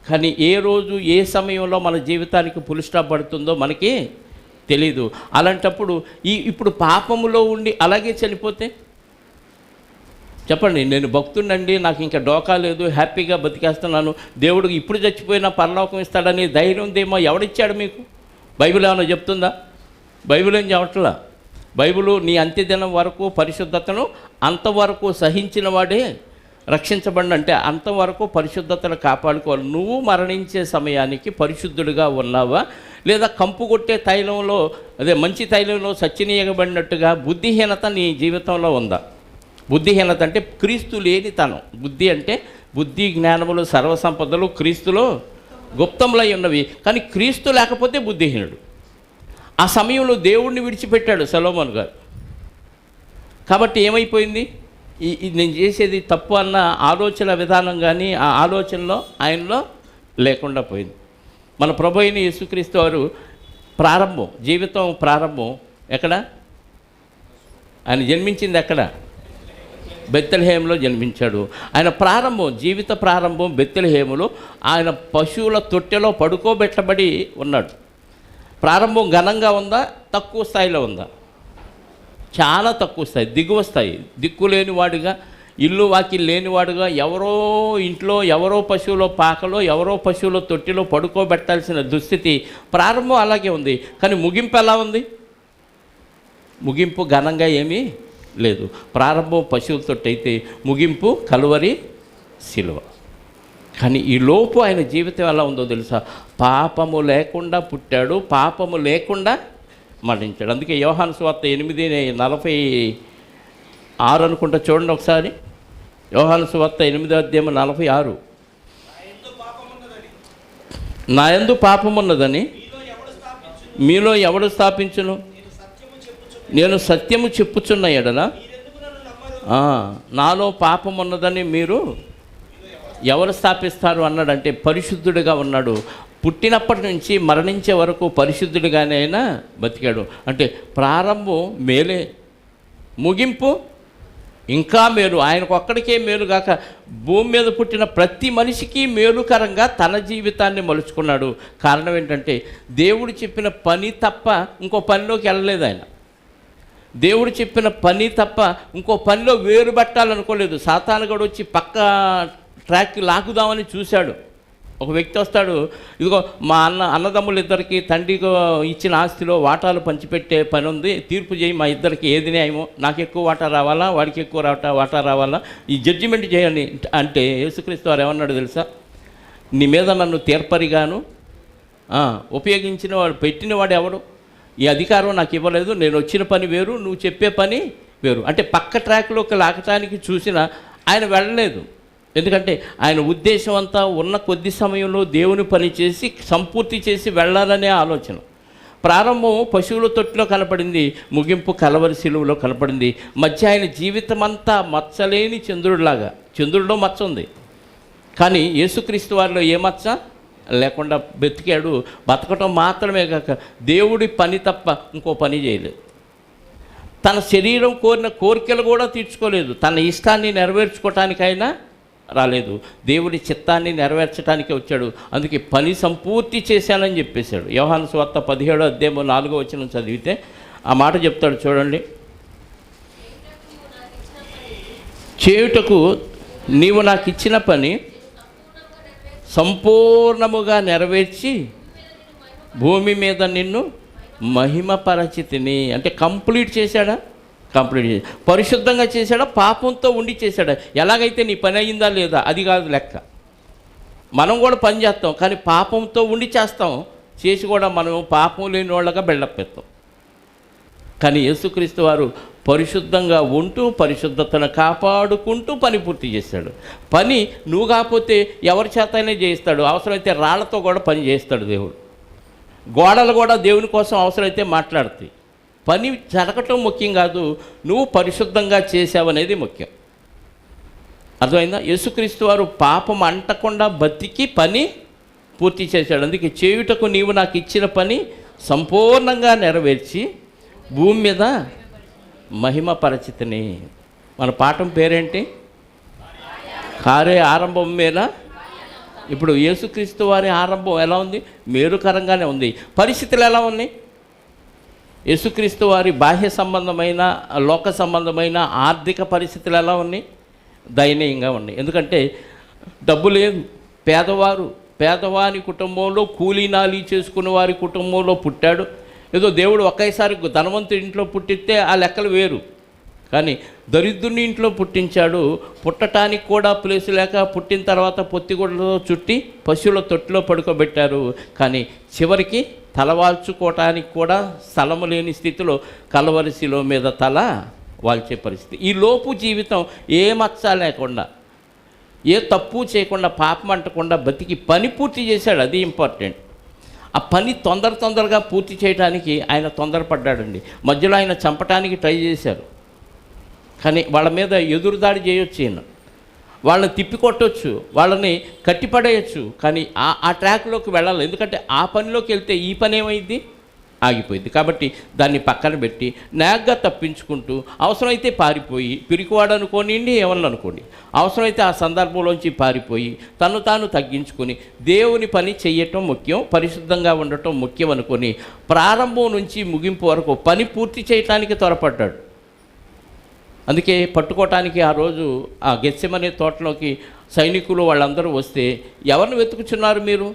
కానీ ఏ రోజు ఏ సమయంలో మన జీవితానికి పులి స్టాప్ పడుతుందో మనకి తెలీదు. అలాంటప్పుడు ఇప్పుడు పాపములో ఉండి అలాగే చనిపోతే చెప్పండి, నేను భక్తుడినండి, నాకు ఇంకా డోకా లేదు, హ్యాపీగా బతికేస్తున్నాను, దేవుడు ఇప్పుడు చచ్చిపోయినా పరలోకం ఇస్తాడని ధైర్యం ఉందేమో ఎవడిచ్చాడు మీకు? బైబిల్ ఏమైనా చెప్తుందా? బైబిల్ ఏం చెప్పట్లా. బైబిలు నీ అంత్యదినం వరకు పరిశుద్ధతను అంతవరకు సహించిన వాడే రక్షించబడి, అంటే అంతవరకు పరిశుద్ధతను కాపాడుకోవాలి. నువ్వు మరణించే సమయానికి పరిశుద్ధుడిగా ఉన్నావా, లేదా కంపు కొట్టే తైలంలో, అదే మంచి తైలంలో సచ్చినీయబడినట్టుగా బుద్ధిహీనత నీ జీవితంలో ఉందా? బుద్ధిహీనత అంటే క్రీస్తు లేనితనం. బుద్ధి అంటే బుద్ధి జ్ఞానములు సర్వసంపదలు క్రీస్తులో గుప్తములై ఉన్నవి. కానీ క్రీస్తు లేకపోతే బుద్ధిహీనుడు. ఆ సమయంలో దేవుడిని విడిచిపెట్టాడు సొలొమోను గారు. కాబట్టి ఏమైపోయింది? నేను చేసేది తప్పు అన్న ఆలోచన విధానం కానీ ఆ ఆలోచనలో ఆయనలో లేకుండా పోయింది. మన ప్రభు అయిన యేసుక్రీస్తు వారు జీవితం ప్రారంభం ఎక్కడ? ఆయన జన్మించింది ఎక్కడ? బెత్లెహేములో జన్మించాడు. ఆయన జీవిత ప్రారంభం బెత్లెహేములో. ఆయన పశువుల తొట్టెలో పడుకోబెట్టబడి ఉన్నాడు. ప్రారంభం ఘనంగా ఉందా, తక్కువ స్థాయిలో ఉందా? చాలా తక్కువ స్థాయి, దిగువ స్థాయి. దిక్కు లేనివాడుగా, ఇల్లు వాకిలు లేనివాడుగా, ఎవరో ఇంట్లో, ఎవరో పశువుల పాకలో, ఎవరో పశువుల తొట్టిలో పడుకోబెట్టాల్సిన దుస్థితి ప్రారంభం అలాగే ఉంది. కానీ ముగింపు ఎలా ఉంది? ముగింపు ఘనంగా ఏమీ లేదు. ప్రారంభం పశువుల తొట్టి అయితే ముగింపు కలువరి శిలువ. కానీ ఈ లోపు ఆయన జీవితం ఎలా ఉందో తెలుసా? పాపము లేకుండా పుట్టాడు, పాపము లేకుండా మరణించాడు. అందుకే యోహాను సువార్త 8:46 అనుకుంటా, చూడండి ఒకసారి. యోహాను సువార్త 8:46, నా యందు పాపమున్నదని మీలో ఎవడు స్థాపించును? నేను సత్యము చెప్పుచున్న ఎడల నాలో పాపం ఉన్నదని మీరు ఎవరు స్థాపిస్తారు అన్నాడంటే, పరిశుద్ధుడిగా ఉన్నాడు. పుట్టినప్పటి నుంచి మరణించే వరకు పరిశుద్ధుడిగానే అయినా బతికాడు. అంటే ప్రారంభం మేలే, ముగింపు ఇంకా మేలు. ఆయనకు ఒక్కడికే మేలు కాక భూమి మీద పుట్టిన ప్రతి మనిషికి మేలుకరంగా తన జీవితాన్ని మలుచుకున్నాడు. కారణం ఏంటంటే, దేవుడు చెప్పిన పని తప్ప ఇంకో పనిలోకి వెళ్ళలేదు ఆయన. దేవుడు చెప్పిన పని తప్ప ఇంకో పనిలో వేరు పెట్టాలనుకోలేదు. సాతానుగాడు వచ్చి పక్క ట్రాక్కి లాగుదామని చూశాడు. ఒక వ్యక్తి వస్తాడు, ఇదిగో మా అన్నదమ్ములు ఇద్దరికి తండ్రికి ఇచ్చిన ఆస్తిలో వాటాలు పంచిపెట్టే పని ఉంది, తీర్పు చేయి, మా ఇద్దరికి ఏది న్యాయమో, నాకు ఎక్కువ వాటా రావాలా, వాడికి ఎక్కువ వాటా రావాలా, ఈ జడ్జిమెంట్ చేయండి అంటే యేసుక్రీస్తు వారు ఏమన్నాడు తెలుసా? నీ మీద నన్ను తీర్పరిగాను ఉపయోగించిన వాడు, పెట్టినవాడు ఎవడు? ఈ అధికారం నాకు ఇవ్వలేదు, నేను వచ్చిన పని వేరు, నువ్వు చెప్పే పని వేరు. అంటే పక్క ట్రాక్లోకి లాగటానికి చూసినా ఆయన వెళ్ళలేదు. ఎందుకంటే ఆయన ఉద్దేశం అంతా ఉన్న కొద్ది సమయంలో దేవుని పని చేసి సంపూర్తి చేసి వెళ్ళాలనే ఆలోచన. ప్రారంభం పశువుల తొట్టిలో కనపడింది, ముగింపు కలవరి శిలువలో కనపడింది. మధ్య ఆయన జీవితం అంతా మచ్చలేని చంద్రుడిలాగా, చంద్రుడిలో మచ్చ ఉంది కానీ యేసుక్రీస్తు వారిలో ఏ మచ్చ లేకుండా బతికాడు. బతకటం మాత్రమే కాక దేవుడి పని తప్ప ఇంకో పని చేయలేదు. తన శరీరం కోరిన కోరికలు కూడా తీర్చుకోలేదు. తన ఇష్టాన్ని నెరవేర్చుకోవటానికైనా రాలేదు, దేవుడి చిత్తాన్ని నెరవేర్చడానికి వచ్చాడు. అందుకే పని సంపూర్తి చేశానని చెప్పేశాడు. యోహాను సువార్త 17:4 చదివితే ఆ మాట చెప్తాడు, చూడండి. చేయుటకు నీవు నాకు ఇచ్చిన పని సంపూర్ణముగా నెరవేర్చి భూమి మీద నిన్ను మహిమపరచితిని. అంటే కంప్లీట్ చేశాడా? కంప్లీట్ చేసి పరిశుద్ధంగా చేశాడా? పాపంతో ఉండి చేశాడా? ఎలాగైతే నీ పని అయిందా లేదా అది కాదు లెక్క. మనం కూడా పని చేస్తాం కానీ పాపంతో ఉండి చేస్తాం, చేసి కూడా మనం పాపం లేని వాళ్ళగా బిల్డప్ పెడతాం. కానీ యేసుక్రీస్తు వారు పరిశుద్ధంగా ఉంటూ పరిశుద్ధతను కాపాడుకుంటూ పని పూర్తి చేస్తాడు. పని నువ్వు కాకపోతే ఎవరి చేతనే చేయిస్తాడు. అవసరమైతే రాళ్లతో కూడా పని చేస్తాడు దేవుడు. గోడలు కూడా దేవుని కోసం అవసరమైతే మాట్లాడుతాయి. పని జరగటం ముఖ్యం కాదు, నువ్వు పరిశుద్ధంగా చేసావనేది ముఖ్యం. అర్థమైందా? యేసుక్రీస్తు వారు పాపం అంటకుండా బతికి పని పూర్తి చేశాడు. అందుకే చేయుటకు నీవు నాకు ఇచ్చిన పని సంపూర్ణంగా నెరవేర్చి భూమి మీద మహిమపరచితిని. మన పాఠం పేరేంటి? కారే ఆరంభం మీద. ఇప్పుడు యేసుక్రీస్తు వారి ఆరంభం ఎలా ఉంది? మేలుకరంగానే ఉంది. పరిస్థితులు ఎలా ఉన్నాయి? యేసుక్రీస్తు వారి బాహ్య సంబంధమైన లోక సంబంధమైన ఆర్థిక పరిస్థితులు ఎలా ఉన్నాయి? దయనీయంగా ఉన్నాయి. ఎందుకంటే డబ్బు లేదు, పేదవాని కుటుంబంలో కూలీనాలి చేసుకున్న వారి కుటుంబంలో పుట్టాడు. ఏదో దేవుడు ఒకేసారి ధనవంతుడి ఇంట్లో పుట్టిస్తే ఆ లెక్కలు వేరు, కానీ దరిద్రుని ఇంట్లో పుట్టించాడు. పుట్టడానికి కూడా ప్లేసు లేక పుట్టిన తర్వాత పొత్తిగుడ్డలో చుట్టి పశువుల తొట్టిలో పడుకోబెట్టారు. కానీ చివరికి తలవాల్చుకోవటానికి కూడా స్థలము లేని స్థితిలో కలవరి శిలువ మీద తల వాల్చే పరిస్థితి. ఈ లోపు జీవితం ఏ మచ్చ లేకుండా, ఏ తప్పు చేయకుండా, పాపం అంటకుండా బతికి పని పూర్తి చేశాడు. అది ఇంపార్టెంట్. ఆ పని తొందరగా పూర్తి చేయడానికి ఆయన తొందరపడ్డాడండి. మధ్యలో ఆయన చంపటానికి ట్రై చేశారు, కానీ వాళ్ళ మీద ఎదురుదాడి చేయొచ్చు, ఈయన వాళ్ళని తిప్పికొట్టవచ్చు, వాళ్ళని కట్టిపడేయచ్చు. కానీ ఆ ట్రాక్లోకి వెళ్ళాలి. ఎందుకంటే ఆ పనిలోకి వెళ్తే ఈ పని ఏమైంది? ఆగిపోయింది. కాబట్టి దాన్ని పక్కన పెట్టి నాగ్గా తప్పించుకుంటూ అవసరమైతే పారిపోయి, పిరికివాడు అనుకోనిండి, ఏమన్నా అనుకోండి, అవసరమైతే ఆ సందర్భంలోంచి పారిపోయి తను తాను తగ్గించుకొని దేవుని పని చెయ్యటం ముఖ్యం, పరిశుద్ధంగా ఉండటం ముఖ్యం అనుకొని ప్రారంభం నుంచి ముగింపు వరకు పని పూర్తి చేయటానికి త్వరపడ్డాడు. అందుకే పట్టుకోవటానికి ఆ రోజు ఆ గెత్సెమనే తోటలోకి సైనికులు వాళ్ళందరూ వస్తే ఎవరిని వెతుకుచున్నారు మీరు?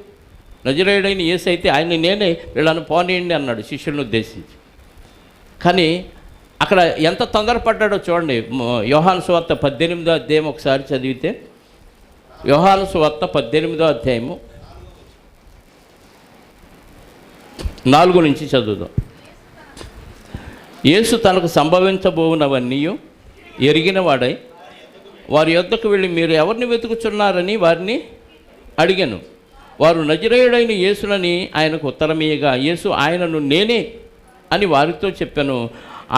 నజరేయుడైన యేసు అయితే ఆయన నేనే, వీళ్ళని పోనీయండి అన్నాడు శిష్యులను ఉద్దేశించి. కానీ అక్కడ ఎంత తొందరపడ్డాడో చూడండి. యోహాను సువార్త 18వ అధ్యాయం ఒకసారి చదివితే, యోహాను సువార్త 18వ అధ్యాయము 4 నుంచి చదువుదాం. యేసు తనకు సంభవించబోవునవన్నీ ఎరిగిన వాడై వారి యొద్దకు వెళ్ళి, మీరు ఎవరిని వెతుకుచున్నారని వారిని అడిగాను. వారు నజరేయుడైన యేసునని ఆయనకు ఉత్తరమీయగా, యేసు ఆయనను నేనే అని వారితో చెప్పాను.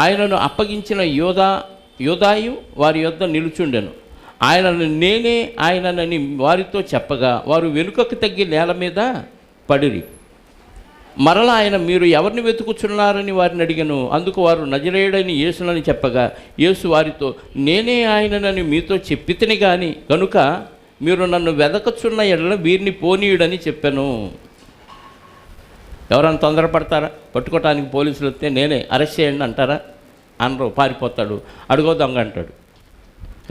ఆయనను అప్పగించిన యోదాయు వారి యొద్ద నిలుచుండెను. ఆయనను నేనే ఆయననని వారితో చెప్పగా వారు వెనుకకు తగ్గి నేల మీద పడిరి. మరలా ఆయన, మీరు ఎవరిని వెతుకుచున్నారని వారిని అడిగాను. అందుకు వారు నజరేయుడైన యేసునని చెప్పగా యేసు వారితో, నేనే ఆయననని మీతో చెప్పితిని గాని కనుక మీరు నన్ను వెదకచున్న ఎడల వీరిని పోనీయుడని చెప్పాను. ఎవరైనా తొందరపడతారా? పట్టుకోవటానికి పోలీసులు వస్తే నేనే అరెస్ట్ చేయండి అంటారా? అనరు, పారిపోతాడు, అడుగో దొంగ అంటాడు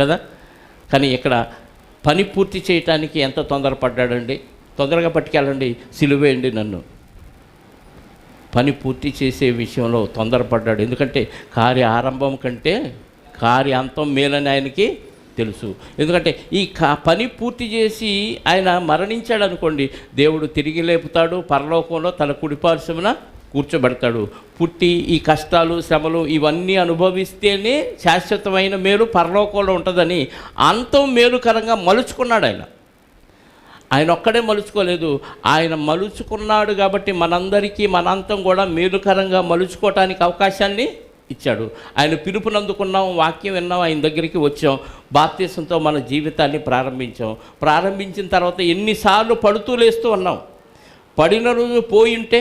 కదా. కానీ ఇక్కడ పని పూర్తి చేయటానికి ఎంత తొందరపడ్డాడండి. తొందరగా పట్టుకెళ్ళండి, సిలువేయండి నన్ను. పని పూర్తి చేసే విషయంలో తొందరపడ్డాడు. ఎందుకంటే కార్య ఆరంభం కంటే కార్య అంతం మేలని ఆయనకి తెలుసు. ఎందుకంటే ఈ పని పూర్తి చేసి ఆయన మరణించాడు అనుకోండి, దేవుడు తిరిగి లేపుతాడు, పరలోకంలో తన కుడిపార్శ్వమున కూర్చోబెడతాడు. పుట్టి ఈ కష్టాలు శ్రమలు ఇవన్నీ అనుభవిస్తేనే శాశ్వతమైన మేలు పరలోకంలో ఉంటుందని అంతం మేలుకరంగా మలుచుకున్నాడు ఆయన. ఆయన ఒక్కడే మలుచుకోలేదు, ఆయన మలుచుకున్నాడు కాబట్టి మనందరికీ మనంతం కూడా మేలుకరంగా మలుచుకోవటానికి అవకాశాన్ని ఇచ్చాడు. ఆయన పిలుపునందుకున్నాం, వాక్యం విన్నాం, ఆయన దగ్గరికి వచ్చాం, బాప్తీసంతో మన జీవితాన్ని ప్రారంభించిన తర్వాత ఎన్నిసార్లు పడుతూ లేస్తూ ఉన్నాం. పడిన రోజు పోయింటే,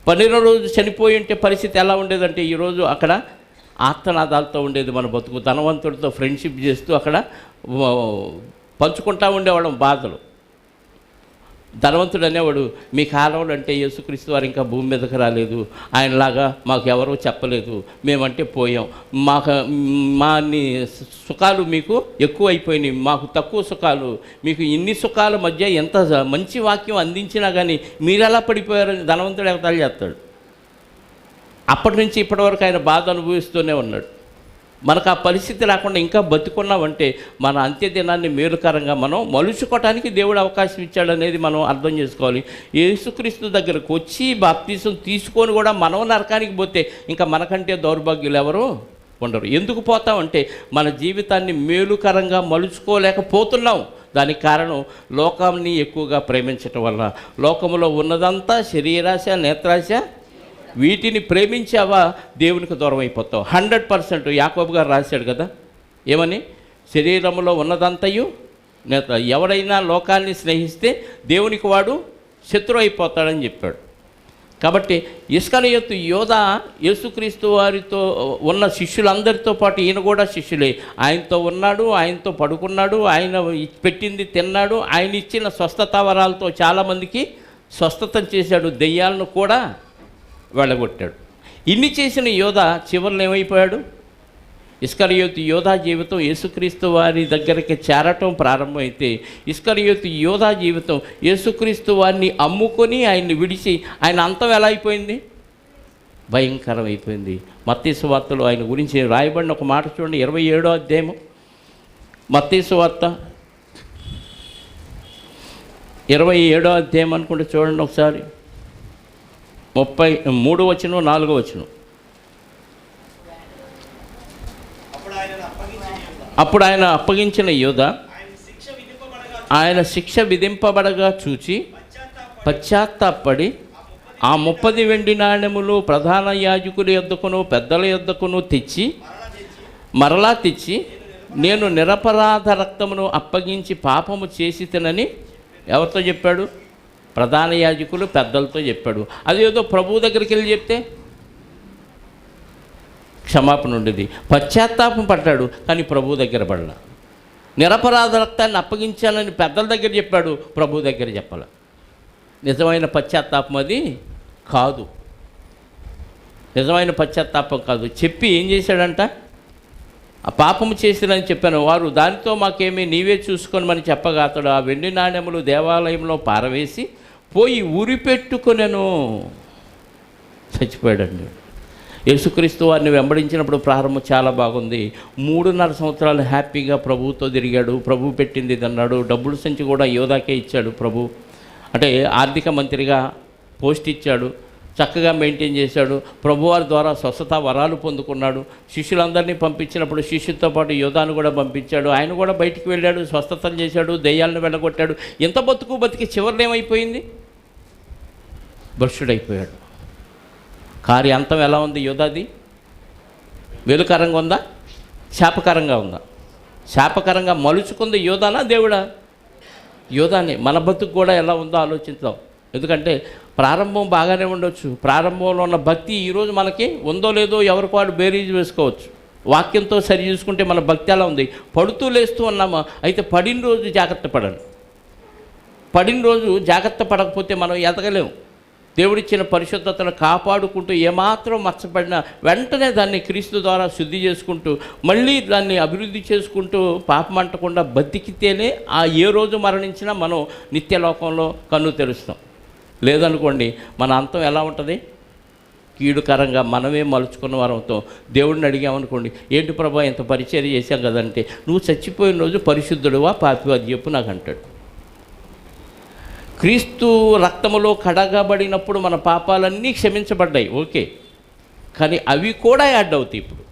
పడిన రోజు చనిపోయి ఉంటే పరిస్థితి ఎలా ఉండేదంటే, ఈరోజు అక్కడ ఆర్తనాదాలతో ఉండేది మన బతుకు. ధనవంతుడితో ఫ్రెండ్షిప్ చేస్తూ అక్కడ పంచుకుంటూ ఉండేవాళ్ళం బాధలు. ధనవంతుడు అనేవాడు, మీ కాలంలో అంటే యేసుక్రీస్తు వారు ఇంకా భూమి మీదకి రాలేదు, ఆయనలాగా మాకు ఎవరో చెప్పలేదు, మేమంటే పోయాం, మా అన్ని సుఖాలు మీకు ఎక్కువ అయిపోయినాయి, మాకు తక్కువ సుఖాలు, మీకు ఇన్ని సుఖాల మధ్య ఎంత మంచి వాక్యం అందించినా కానీ మీరు ఎలా పడిపోయారని ధనవంతుడు ఎగతాళి చేస్తాడు. అప్పటి నుంచి ఇప్పటి వరకు ఆయన బాధ అనుభవిస్తూనే ఉన్నాడు. మనకు ఆ పరిస్థితి రాకుండా ఇంకా బతుకున్నామంటే మన అంత్యదినాన్ని మేలుకరంగా మనం మలుచుకోవటానికి దేవుడు అవకాశం ఇచ్చాడనేది మనం అర్థం చేసుకోవాలి. యేసుక్రీస్తు దగ్గరకు వచ్చి బాప్తీసం తీసుకొని కూడా మనం నరకానికి పోతే ఇంకా మనకంటే దౌర్భాగ్యులు ఎవరు ఉండరు. ఎందుకు పోతామంటే మన జీవితాన్ని మేలుకరంగా మలుచుకోలేకపోతున్నాం. దానికి కారణం లోకాన్ని ఎక్కువగా ప్రేమించటం వల్ల. లోకంలో ఉన్నదంతా శరీరాశ, నేత్రాశ, వీటిని ప్రేమించావా దేవునికి దూరం అయిపోతావు 100%. యాకోబు గారు రాశాడు కదా, ఏమని? శరీరంలో ఉన్నదంతయు నేత్ర, ఎవడైనా లోకాన్ని స్నేహిస్తే దేవునికి వాడు శత్రువు అయిపోతాడని చెప్పాడు. కాబట్టి ఇస్కరియోతు యోధ యేసుక్రీస్తు వారితో ఉన్న శిష్యులందరితో పాటు ఈయన కూడా శిష్యులే. ఆయనతో ఉన్నాడు, ఆయనతో పడుకున్నాడు, ఆయన పెట్టింది తిన్నాడు, ఆయన ఇచ్చిన స్వస్థత వరాలతో చాలామందికి స్వస్థత చేశాడు, దెయ్యాలను కూడా వెళ్ళగొట్టాడు. ఇన్ని చేసిన యోధ చివరిలో ఏమైపోయాడు? ఇస్కరియోతు యోధా జీవితం యేసుక్రీస్తు వారి దగ్గరికి చేరటం ప్రారంభమైతే ఇస్కరియోతు యోధా జీవితం యేసుక్రీస్తు వారిని అమ్ముకొని ఆయన్ని విడిచి ఆయన అంతం ఎలా అయిపోయింది? భయంకరం అయిపోయింది. మత్తయి సువార్తలో ఆయన గురించి రాయబడిన ఒక మాట చూడండి, 27వ అధ్యాయము మత్తయి సువార్త 27వ అధ్యాయం అనుకుంటే చూడండి ఒకసారి, 33వ వచనం 4వ వచనం. అప్పుడు ఆయన అప్పగించిన యోధ ఆయన శిక్ష విధింపబడగా చూచి పశ్చాత్తాపడి ఆ 30 వెండి నాణెములు ప్రధాన యాజకుల యొద్దకును పెద్దల యొద్దకును మరలా తెచ్చి నేను నిరపరాధ రక్తమును అప్పగించి పాపము చేసి తినని ఎవరితో చెప్పాడు? ప్రధాన యాజకులు పెద్దలతో చెప్పాడు. అదేదో ప్రభువు దగ్గరికి వెళ్ళి చెప్తే క్షమాపణ ఉండేది. పశ్చాత్తాపం పడ్డాడు కానీ ప్రభువు దగ్గర పడలా. నిరపరాధ రక్తాన్ని అప్పగించాలని పెద్దల దగ్గర చెప్పాడు, ప్రభువు దగ్గర చెప్పాల. నిజమైన పశ్చాత్తాపం అది కాదు, నిజమైన పశ్చాత్తాపం కాదు. చెప్పి ఏం చేశాడంట? ఆ పాపము చేసినని చెప్పాను. వారు దానితో మాకేమీ నీవే చూసుకోనమని చెప్పగా అతడు ఆ వెండి నాణెములు దేవాలయంలో పారవేసి పోయి ఉరిపెట్టుకొనెను. చచ్చిపోయాడండి. యేసుక్రీస్తు వారిని వెంబడించినప్పుడు ప్రారంభం చాలా బాగుంది. 3.5 సంవత్సరాలు హ్యాపీగా ప్రభువుతో తిరిగాడు. ప్రభు పెట్టింది తిన్నాడు. డబ్బుల సంచి కూడా యోధాకే ఇచ్చాడు ప్రభు. అంటే ఆర్థిక మంత్రిగా పోస్ట్ ఇచ్చాడు. చక్కగా మెయింటైన్ చేశాడు. ప్రభువారి ద్వారా స్వస్థత వరాలు పొందుకున్నాడు. శిష్యులందరినీ పంపించినప్పుడు శిష్యులతో పాటు యోధాను కూడా పంపించాడు. ఆయన కూడా బయటికి వెళ్ళాడు, స్వస్థతలు చేశాడు, దెయ్యాలను వెళ్ళగొట్టాడు. ఎంత బతికి చివరిలో ఏమైపోయింది? భ్రష్టుడైపోయాడు. కార్యాంతం ఎలా ఉంది యోధాది? వెలుకరంగా ఉందా? శాపకరంగా ఉందా? శాపకరంగా మలుచుకుంది యోధానా దేవుడా? యోధాని. మన బతుకు కూడా ఎలా ఉందో ఆలోచిద్దాం. ఎందుకంటే ప్రారంభం బాగానే ఉండొచ్చు. ప్రారంభంలో ఉన్న భక్తి ఈరోజు మనకి ఉందో లేదో ఎవరికి వాడు బేరీజ్ వేసుకోవచ్చు. వాక్యంతో సరి చూసుకుంటే మన భక్తి ఎలా ఉంది? పడుతూ లేస్తూ ఉన్నామా? అయితే పడిన రోజు జాగ్రత్త పడండి. పడిన రోజు జాగ్రత్త పడకపోతే మనం ఎదగలేము. దేవుడిచ్చిన పరిశుద్ధతను కాపాడుకుంటూ ఏమాత్రం మచ్చపడినా వెంటనే దాన్ని క్రీస్తు ద్వారా శుద్ధి చేసుకుంటూ మళ్ళీ దాన్ని అభివృద్ధి చేసుకుంటూ పాపం అంటకుండా బతికితేనే ఆ ఏ రోజు మరణించినా మనం నిత్యలోకంలో కన్ను తెరుస్తాం. లేదనుకోండి మన అంతం ఎలా ఉంటుంది? కీడుకరంగా మనమే మలుచుకున్న వారంతో దేవుడిని అడిగామనుకోండి, ఏంటి ప్రభా ఇంత పరిచర్య చేశాం కదంటే, నువ్వు చచ్చిపోయిన రోజు పరిశుద్ధుడువా పాపివా అది చెప్పు నాకు అంటాడు. క్రీస్తు రక్తములో కడగబడినప్పుడు మన పాపాలన్నీ క్షమించబడ్డాయి, ఓకే. కానీ అవి కూడా యాడ్ అవుతాయి ఇప్పుడు.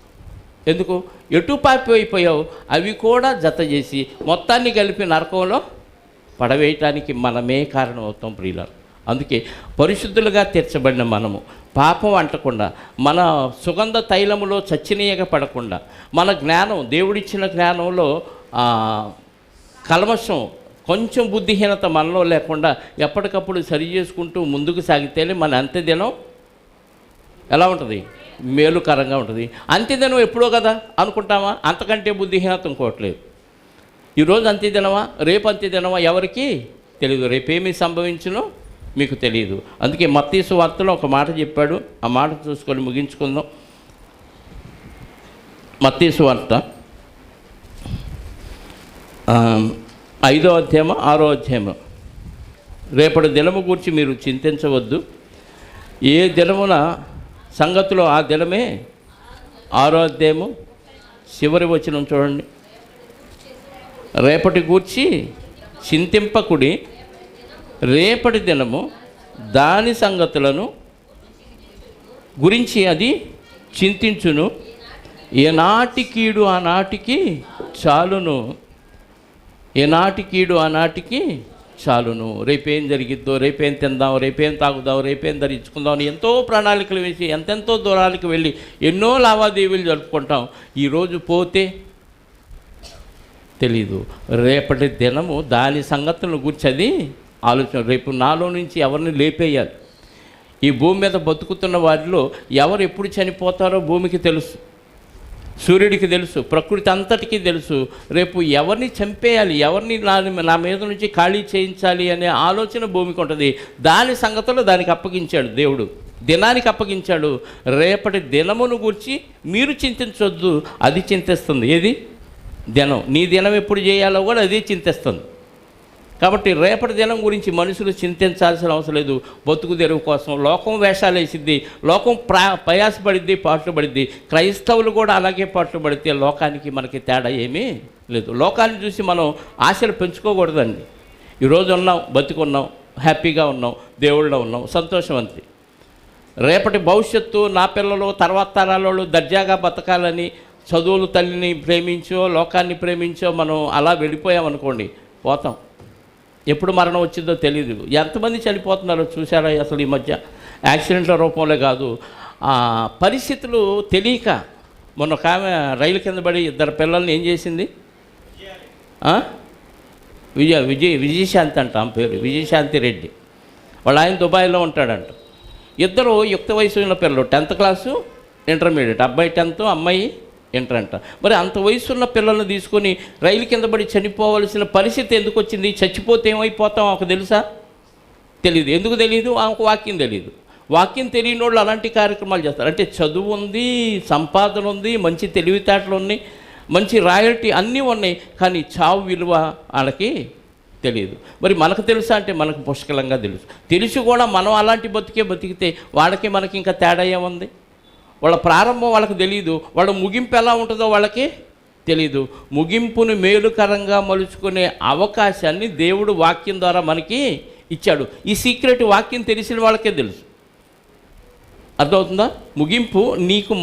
ఎందుకు? ఎటు పాపి అయిపోయావు అవి కూడా జత చేసి మొత్తాన్ని కలిపి నరకంలో పడవేయటానికి మనమే కారణం అవుతాం ప్రియులారా. అందుకే పరిశుద్ధులుగా తీర్చబడిన మనము పాపం అంటకుండా, మన సుగంధ తైలములో చచ్చినీయగా పడకుండా, మన జ్ఞానం దేవుడిచ్చిన జ్ఞానంలో కల్మషం కొంచెం బుద్ధిహీనత మనలో లేకుండా ఎప్పటికప్పుడు సరి చేసుకుంటూ ముందుకు సాగితేనే మన అంత్యదినం ఎలా ఉంటుంది? మేలుకరంగా ఉంటుంది. అంత్యదినం ఎప్పుడో కదా అనుకుంటామా? అంతకంటే బుద్ధిహీనత ఇంకోట్లేదు. ఈరోజు అంత్యదినమా రేపు అంత్యదినమా ఎవరికి తెలియదు. రేపేమీ సంభవించునో మీకు తెలియదు. అందుకే మత్తయి సువార్తలో ఒక మాట చెప్పాడు. ఆ మాట చూసుకొని ముగించుకుందాం. మత్తయి సువార్త 5వ అధ్యాయం 6వ అధ్యాయం. రేపటి దినము గురించి మీరు చింతించవద్దు, ఏ దినమున సంగతిలో ఆ దినమే. 6వ అధ్యాయము చివరి వచనం చూడండి. రేపటి గూర్చి చింతింపకుడి, రేపటి దినము దాని సంగతులను గురించి అది చింతించును, ఏనాటి కీడు ఆనాటికి చాలును. ఏనాటి కీడు ఆనాటికి చాలును. రేపేం జరిగిద్దో, రేపేం తిందాం, రేపేం తాగుదాం, రేపేం ధరించుకుందాం అని ఎంతో ప్రణాళికలు వేసి ఎంతెంతో దూరాలకు వెళ్ళి ఎన్నో లావాదేవీలు జరుపుకుంటాం. ఈరోజు పోతే తెలీదు. రేపటి దినము దాని సంగతులను గురించి అది ఆలోచన. రేపు నాలో నుంచి ఎవరిని లేపేయాలి. ఈ భూమి మీద బతుకుతున్న వారిలో ఎవరు ఎప్పుడు చనిపోతారో భూమికి తెలుసు, సూర్యుడికి తెలుసు, ప్రకృతి అంతటికీ తెలుసు. రేపు ఎవరిని చంపేయాలి, ఎవరిని నా మీద నుంచి ఖాళీ చేయించాలి అనే ఆలోచన భూమికి ఉంటుంది. దాని సంగతులు దానికి అప్పగించాడు దేవుడు, దినానికి అప్పగించాడు. రేపటి దినమును గురించి మీరు చింతించొద్దు, అది చింతిస్తుంది. ఏది? దినం. నీ దినం ఎప్పుడు చేయాలో కూడా అదే చింతిస్తుంది. కాబట్టి రేపటి దినం గురించి మనుషులు చింతించాల్సిన అవసరం లేదు. బతుకు తెరువు కోసం లోకం వేషాలు వేసిద్ది, లోకం ప్రయాసపడిద్ది, పాటుపడిద్ది. క్రైస్తవులు కూడా అలాగే పాటుపడితే లోకానికి మనకి తేడా ఏమీ లేదు. లోకాన్ని చూసి మనం ఆశలు పెంచుకోకూడదండి. ఈరోజు ఉన్నాం, బతికున్నాం, హ్యాపీగా ఉన్నాం, దేవుళ్ళలో ఉన్నాం, సంతోషవంతి. రేపటి భవిష్యత్తు నా పిల్లలు తర్వాత తరాలలో దర్జాగా బతకాలని చదువులు తల్లిని ప్రేమించో లోకాన్ని ప్రేమించో మనం అలా వెళ్ళిపోయామనుకోండి, పోతాం. ఎప్పుడు మరణం వచ్చిందో తెలియదు. ఎంతమంది చనిపోతున్నారో చూసారా అసలు ఈ మధ్య? యాక్సిడెంట్ల రూపంలో కాదు, పరిస్థితులు తెలియక. మొన్న ఒక ఆమె రైలు కింద పడి 2 పిల్లల్ని ఏం చేసింది? విజయశాంతి అంట ఆమె పేరు, విజయశాంతి రెడ్డి. వాళ్ళు ఆయన దుబాయ్లో ఉంటాడంట. 2 యుక్త వయసు ఉన్న పిల్లలు, 10th క్లాసు ఇంటర్మీడియట్. అబ్బాయి 10th, అమ్మాయి ఇంటర్ అంట. మరి అంత వయసున్న పిల్లల్ని తీసుకొని రైలు కింద పడి చనిపోవలసిన పరిస్థితి ఎందుకు వచ్చింది? చచ్చిపోతే ఏమైపోతాం ఆమెకు తెలుసా? తెలియదు. ఎందుకు తెలియదు? ఆమెకు వాక్యం తెలియదు. వాక్యం తెలియని వాళ్ళు అలాంటి కార్యక్రమాలు చేస్తారు. అంటే చదువు ఉంది, సంపాదన ఉంది, మంచి తెలివితేటలు ఉన్నాయి, మంచి రాయల్టీ అన్నీ ఉన్నాయి, కానీ చావు విలువ వాళ్ళకి తెలియదు. మరి మనకు తెలుసా అంటే మనకు పుష్కలంగా తెలుసు. తెలిసి కూడా మనం అలాంటి బతికితే వాళ్ళకి మనకి ఇంకా తేడా ఏముంది? వాళ్ళ ప్రారంభం వాళ్ళకి తెలియదు, వాళ్ళ ముగింపు ఎలా ఉంటుందో వాళ్ళకి తెలీదు. ముగింపును మేలుకరంగా మలుచుకునే అవకాశాన్ని దేవుడు వాక్యం ద్వారా మనకి ఇచ్చాడు. ఈ సీక్రెట్ వాక్యం తెలిసిన వాళ్ళకే తెలుసు. అర్థమవుతుందా? ముగింపు నీకు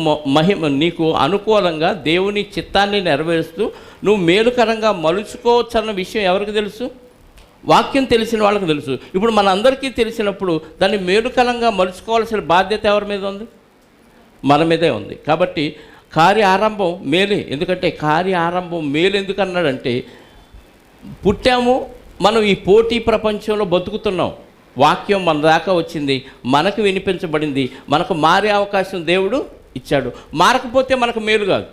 నీకు అనుకూలంగా దేవుని చిత్తాన్ని నెరవేరుస్తూ నువ్వు మేలుకరంగా మలుచుకోవచ్చు అన్న విషయం ఎవరికి తెలుసు? వాక్యం తెలిసిన వాళ్ళకి తెలుసు. ఇప్పుడు మనందరికీ తెలిసినప్పుడు దాన్ని మేలుకరంగా మలుచుకోవాల్సిన బాధ్యత ఎవరి మీద ఉంది? మన మీదే ఉంది. కాబట్టి కార్య ఆరంభం మేలే. ఎందుకంటే కార్య ఆరంభం మేలు ఎందుకు అన్నాడంటే, పుట్టాము, మనం ఈ పోటీ ప్రపంచంలో బతుకుతున్నాం, వాక్యం మన దాకా వచ్చింది, మనకు వినిపించబడింది, మనకు మారే అవకాశం దేవుడు ఇచ్చాడు. మారకపోతే మనకు మేలు కాదు.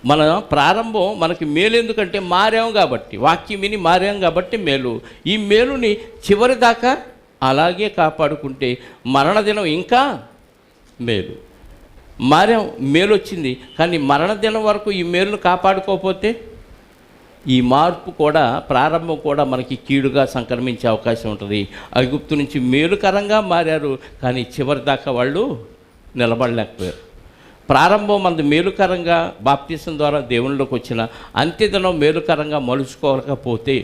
మన ప్రారంభం మనకి మేలు ఎందుకంటే మారాం కాబట్టి, వాక్యం విని మారాం కాబట్టి మేలు. ఈ మేలుని చివరి దాకా అలాగే కాపాడుకుంటే మరణదినం ఇంకా మేలు. మారాం, మేలు వచ్చింది, కానీ మరణదినం వరకు ఈ మేలును కాపాడుకోకపోతే ఈ మార్పు కూడా, ప్రారంభం కూడా మనకి కీడుగా సంక్రమించే అవకాశం ఉంటుంది. ఐగుప్తు నుంచి మేలుకరంగా మారారు, కానీ చివరి దాకా వాళ్ళు నిలబడలేకపోయారు. ప్రారంభం మనది మేలుకరంగా బాప్తిసం ద్వారా దేవునిలోకి వచ్చిన, అంత్యదినం మేలుకరంగా మలుచుకోలేకపోతే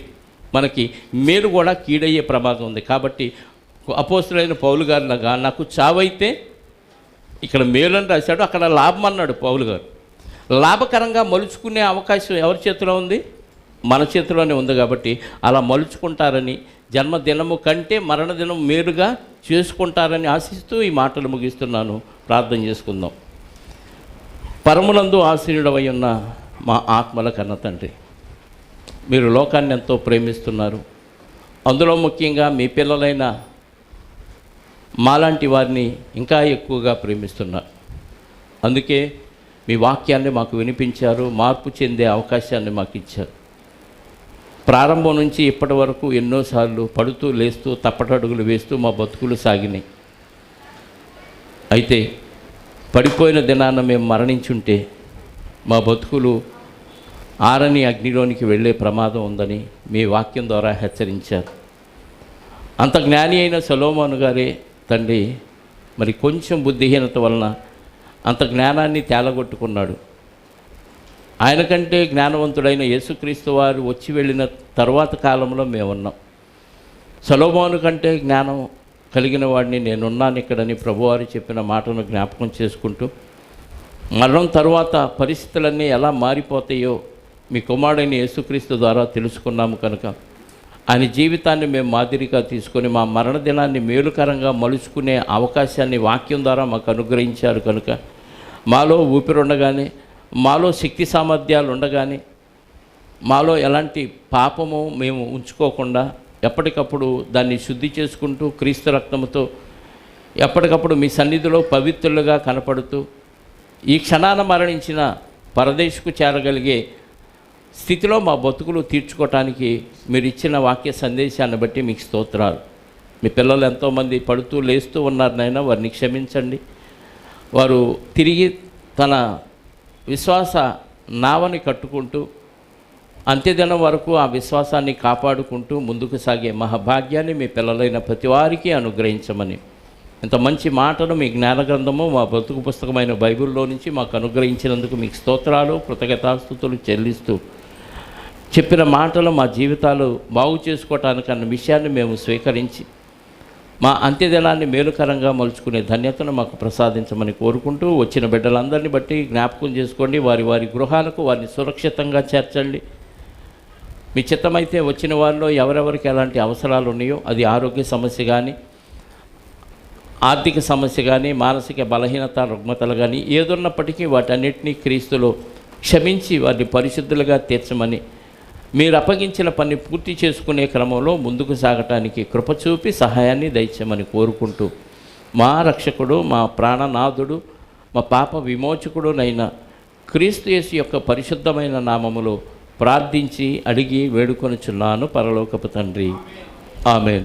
మనకి మేలు కూడా కీడయ్యే ప్రమాదం ఉంది. కాబట్టి అపోస్తులైన పౌలు గారు లాగా నాకు చావైతే, ఇక్కడ మేలు అని రాశాడు, అక్కడ లాభం అన్నాడు పౌలు గారు. లాభకరంగా మలుచుకునే అవకాశం ఎవరి చేతిలో ఉంది? మన చేతిలోనే ఉంది. కాబట్టి అలా మలుచుకుంటారని, జన్మదినము కంటే మరణదినం మేలుగా చేసుకుంటారని ఆశిస్తూ ఈ మాటలు ముగిస్తున్నాను. ప్రార్థన చేసుకుందాం. పరమునందు ఆశీనుడవై ఉన్న మా ఆత్మల కన్న తండ్రి, మీరు లోకాన్ని ఎంతో ప్రేమిస్తున్నారు. అందులో ముఖ్యంగా మీ పిల్లలైన మాలాంటి వారిని ఇంకా ఎక్కువగా ప్రేమిస్తున్నారు. అందుకే మీ వాక్యాన్ని మాకు వినిపించారు, మార్పు చెందే అవకాశాన్ని మాకు ఇచ్చారు. ప్రారంభం నుంచి ఇప్పటి వరకు ఎన్నోసార్లు పడుతూ లేస్తూ తప్పటడుగులు వేస్తూ మా బతుకులు సాగినాయి. అయితే పడిపోయిన దినాన మేము మరణించుంటే మా బతుకులు ఆరని అగ్నిలోనికి వెళ్ళే ప్రమాదం ఉందని మీ వాక్యం ద్వారా హెచ్చరించారు. అంత జ్ఞాని అయిన సొలొమోను గారే తండ్రి, మరి కొంచెం బుద్ధిహీనత వలన అంత జ్ఞానాన్ని తేలగొట్టుకున్నాడు. ఆయన కంటే జ్ఞానవంతుడైన యేసుక్రీస్తు వారు వచ్చి వెళ్ళిన తర్వాత కాలంలో మేమున్నాం. సొలొమోను కంటే జ్ఞానం కలిగిన వాడిని నేనున్నాను ఇక్కడని ప్రభువారు చెప్పిన మాటను జ్ఞాపకం చేసుకుంటూ, మరణం తర్వాత పరిస్థితులన్నీ ఎలా మారిపోతాయో మీ కుమారుడైన యేసుక్రీస్తు ద్వారా తెలుసుకున్నాము కనుక ఆయన జీవితాన్ని మేము మాదిరిగా తీసుకొని మా మరణ దినాన్ని మేలుకరంగా మలుచుకునే అవకాశాన్ని వాక్యం ద్వారా మాకు అనుగ్రహించారు కనుక మాలో ఊపిరుండగానే, మాలో శక్తి సామర్థ్యాలు ఉండగానే, మాలో ఎలాంటి పాపము మేము ఉంచుకోకుండా ఎప్పటికప్పుడు దాన్ని శుద్ధి చేసుకుంటూ క్రీస్తు రక్తముతో ఎప్పటికప్పుడు మీ సన్నిధిలో పవిత్రులుగా కనపడుతూ ఈ క్షణాన మరణించిన పరదేశకు చేరగలిగే స్థితిలో మా బతుకులు తీర్చుకోవటానికి మీరు ఇచ్చిన వాక్య సందేశాన్ని బట్టి మీకు స్తోత్రాలు. మీ పిల్లలు ఎంతోమంది పడుతూ లేస్తూ ఉన్నారు నాయన, వారిని క్షమించండి. వారు తిరిగి తన విశ్వాస నావని కట్టుకుంటూ అంత్యదినం వరకు ఆ విశ్వాసాన్ని కాపాడుకుంటూ ముందుకు సాగే మహాభాగ్యాన్ని మీ పిల్లలైన ప్రతి వారికి అనుగ్రహించమని, ఇంత మంచి మాటను మీ జ్ఞానగ్రంథము మా బ్రతుకు పుస్తకమైన బైబిల్లో నుంచి మాకు అనుగ్రహించినందుకు మీకు స్తోత్రాలు, కృతజ్ఞతాస్తుతులు చెల్లిస్తూ చెప్పిన మాటలు మా జీవితాలు బాగు చేసుకోవటానికి అన్న విషయాన్ని మేము స్వీకరించి మా అంత్యదినాన్ని మేలుకరంగా మలుచుకునే ధన్యతను మాకు ప్రసాదించమని కోరుకుంటూ, వచ్చిన బిడ్డలందరినీ బట్టి జ్ఞాపకం చేసుకోండి, వారి వారి గృహాలకు వారిని సురక్షితంగా చేర్చండి. మీ చిత్తమైతే వచ్చిన వారిలో ఎవరెవరికి ఎలాంటి అవసరాలు ఉన్నాయో, అది ఆరోగ్య సమస్య కానీ, ఆర్థిక సమస్య కానీ, మానసిక బలహీనత రుగ్మతలు కానీ ఏదున్నప్పటికీ వాటన్నిటినీ క్రీస్తులో క్షమించి వారిని పరిశుద్ధులుగా తీర్చమని, మీరు అప్పగించిన పని పూర్తి చేసుకునే క్రమంలో ముందుకు సాగటానికి కృప చూపి సహాయాన్ని దయచేయమని కోరుకుంటూ, మా రక్షకుడు, మా ప్రాణనాథుడు, మా పాప విమోచకుడునైన క్రీస్తు యేసు యొక్క పరిశుద్ధమైన నామములో ప్రార్థించి అడిగి వేడుకొనుచున్నాను పరలోకపు తండ్రి. ఆమేన్.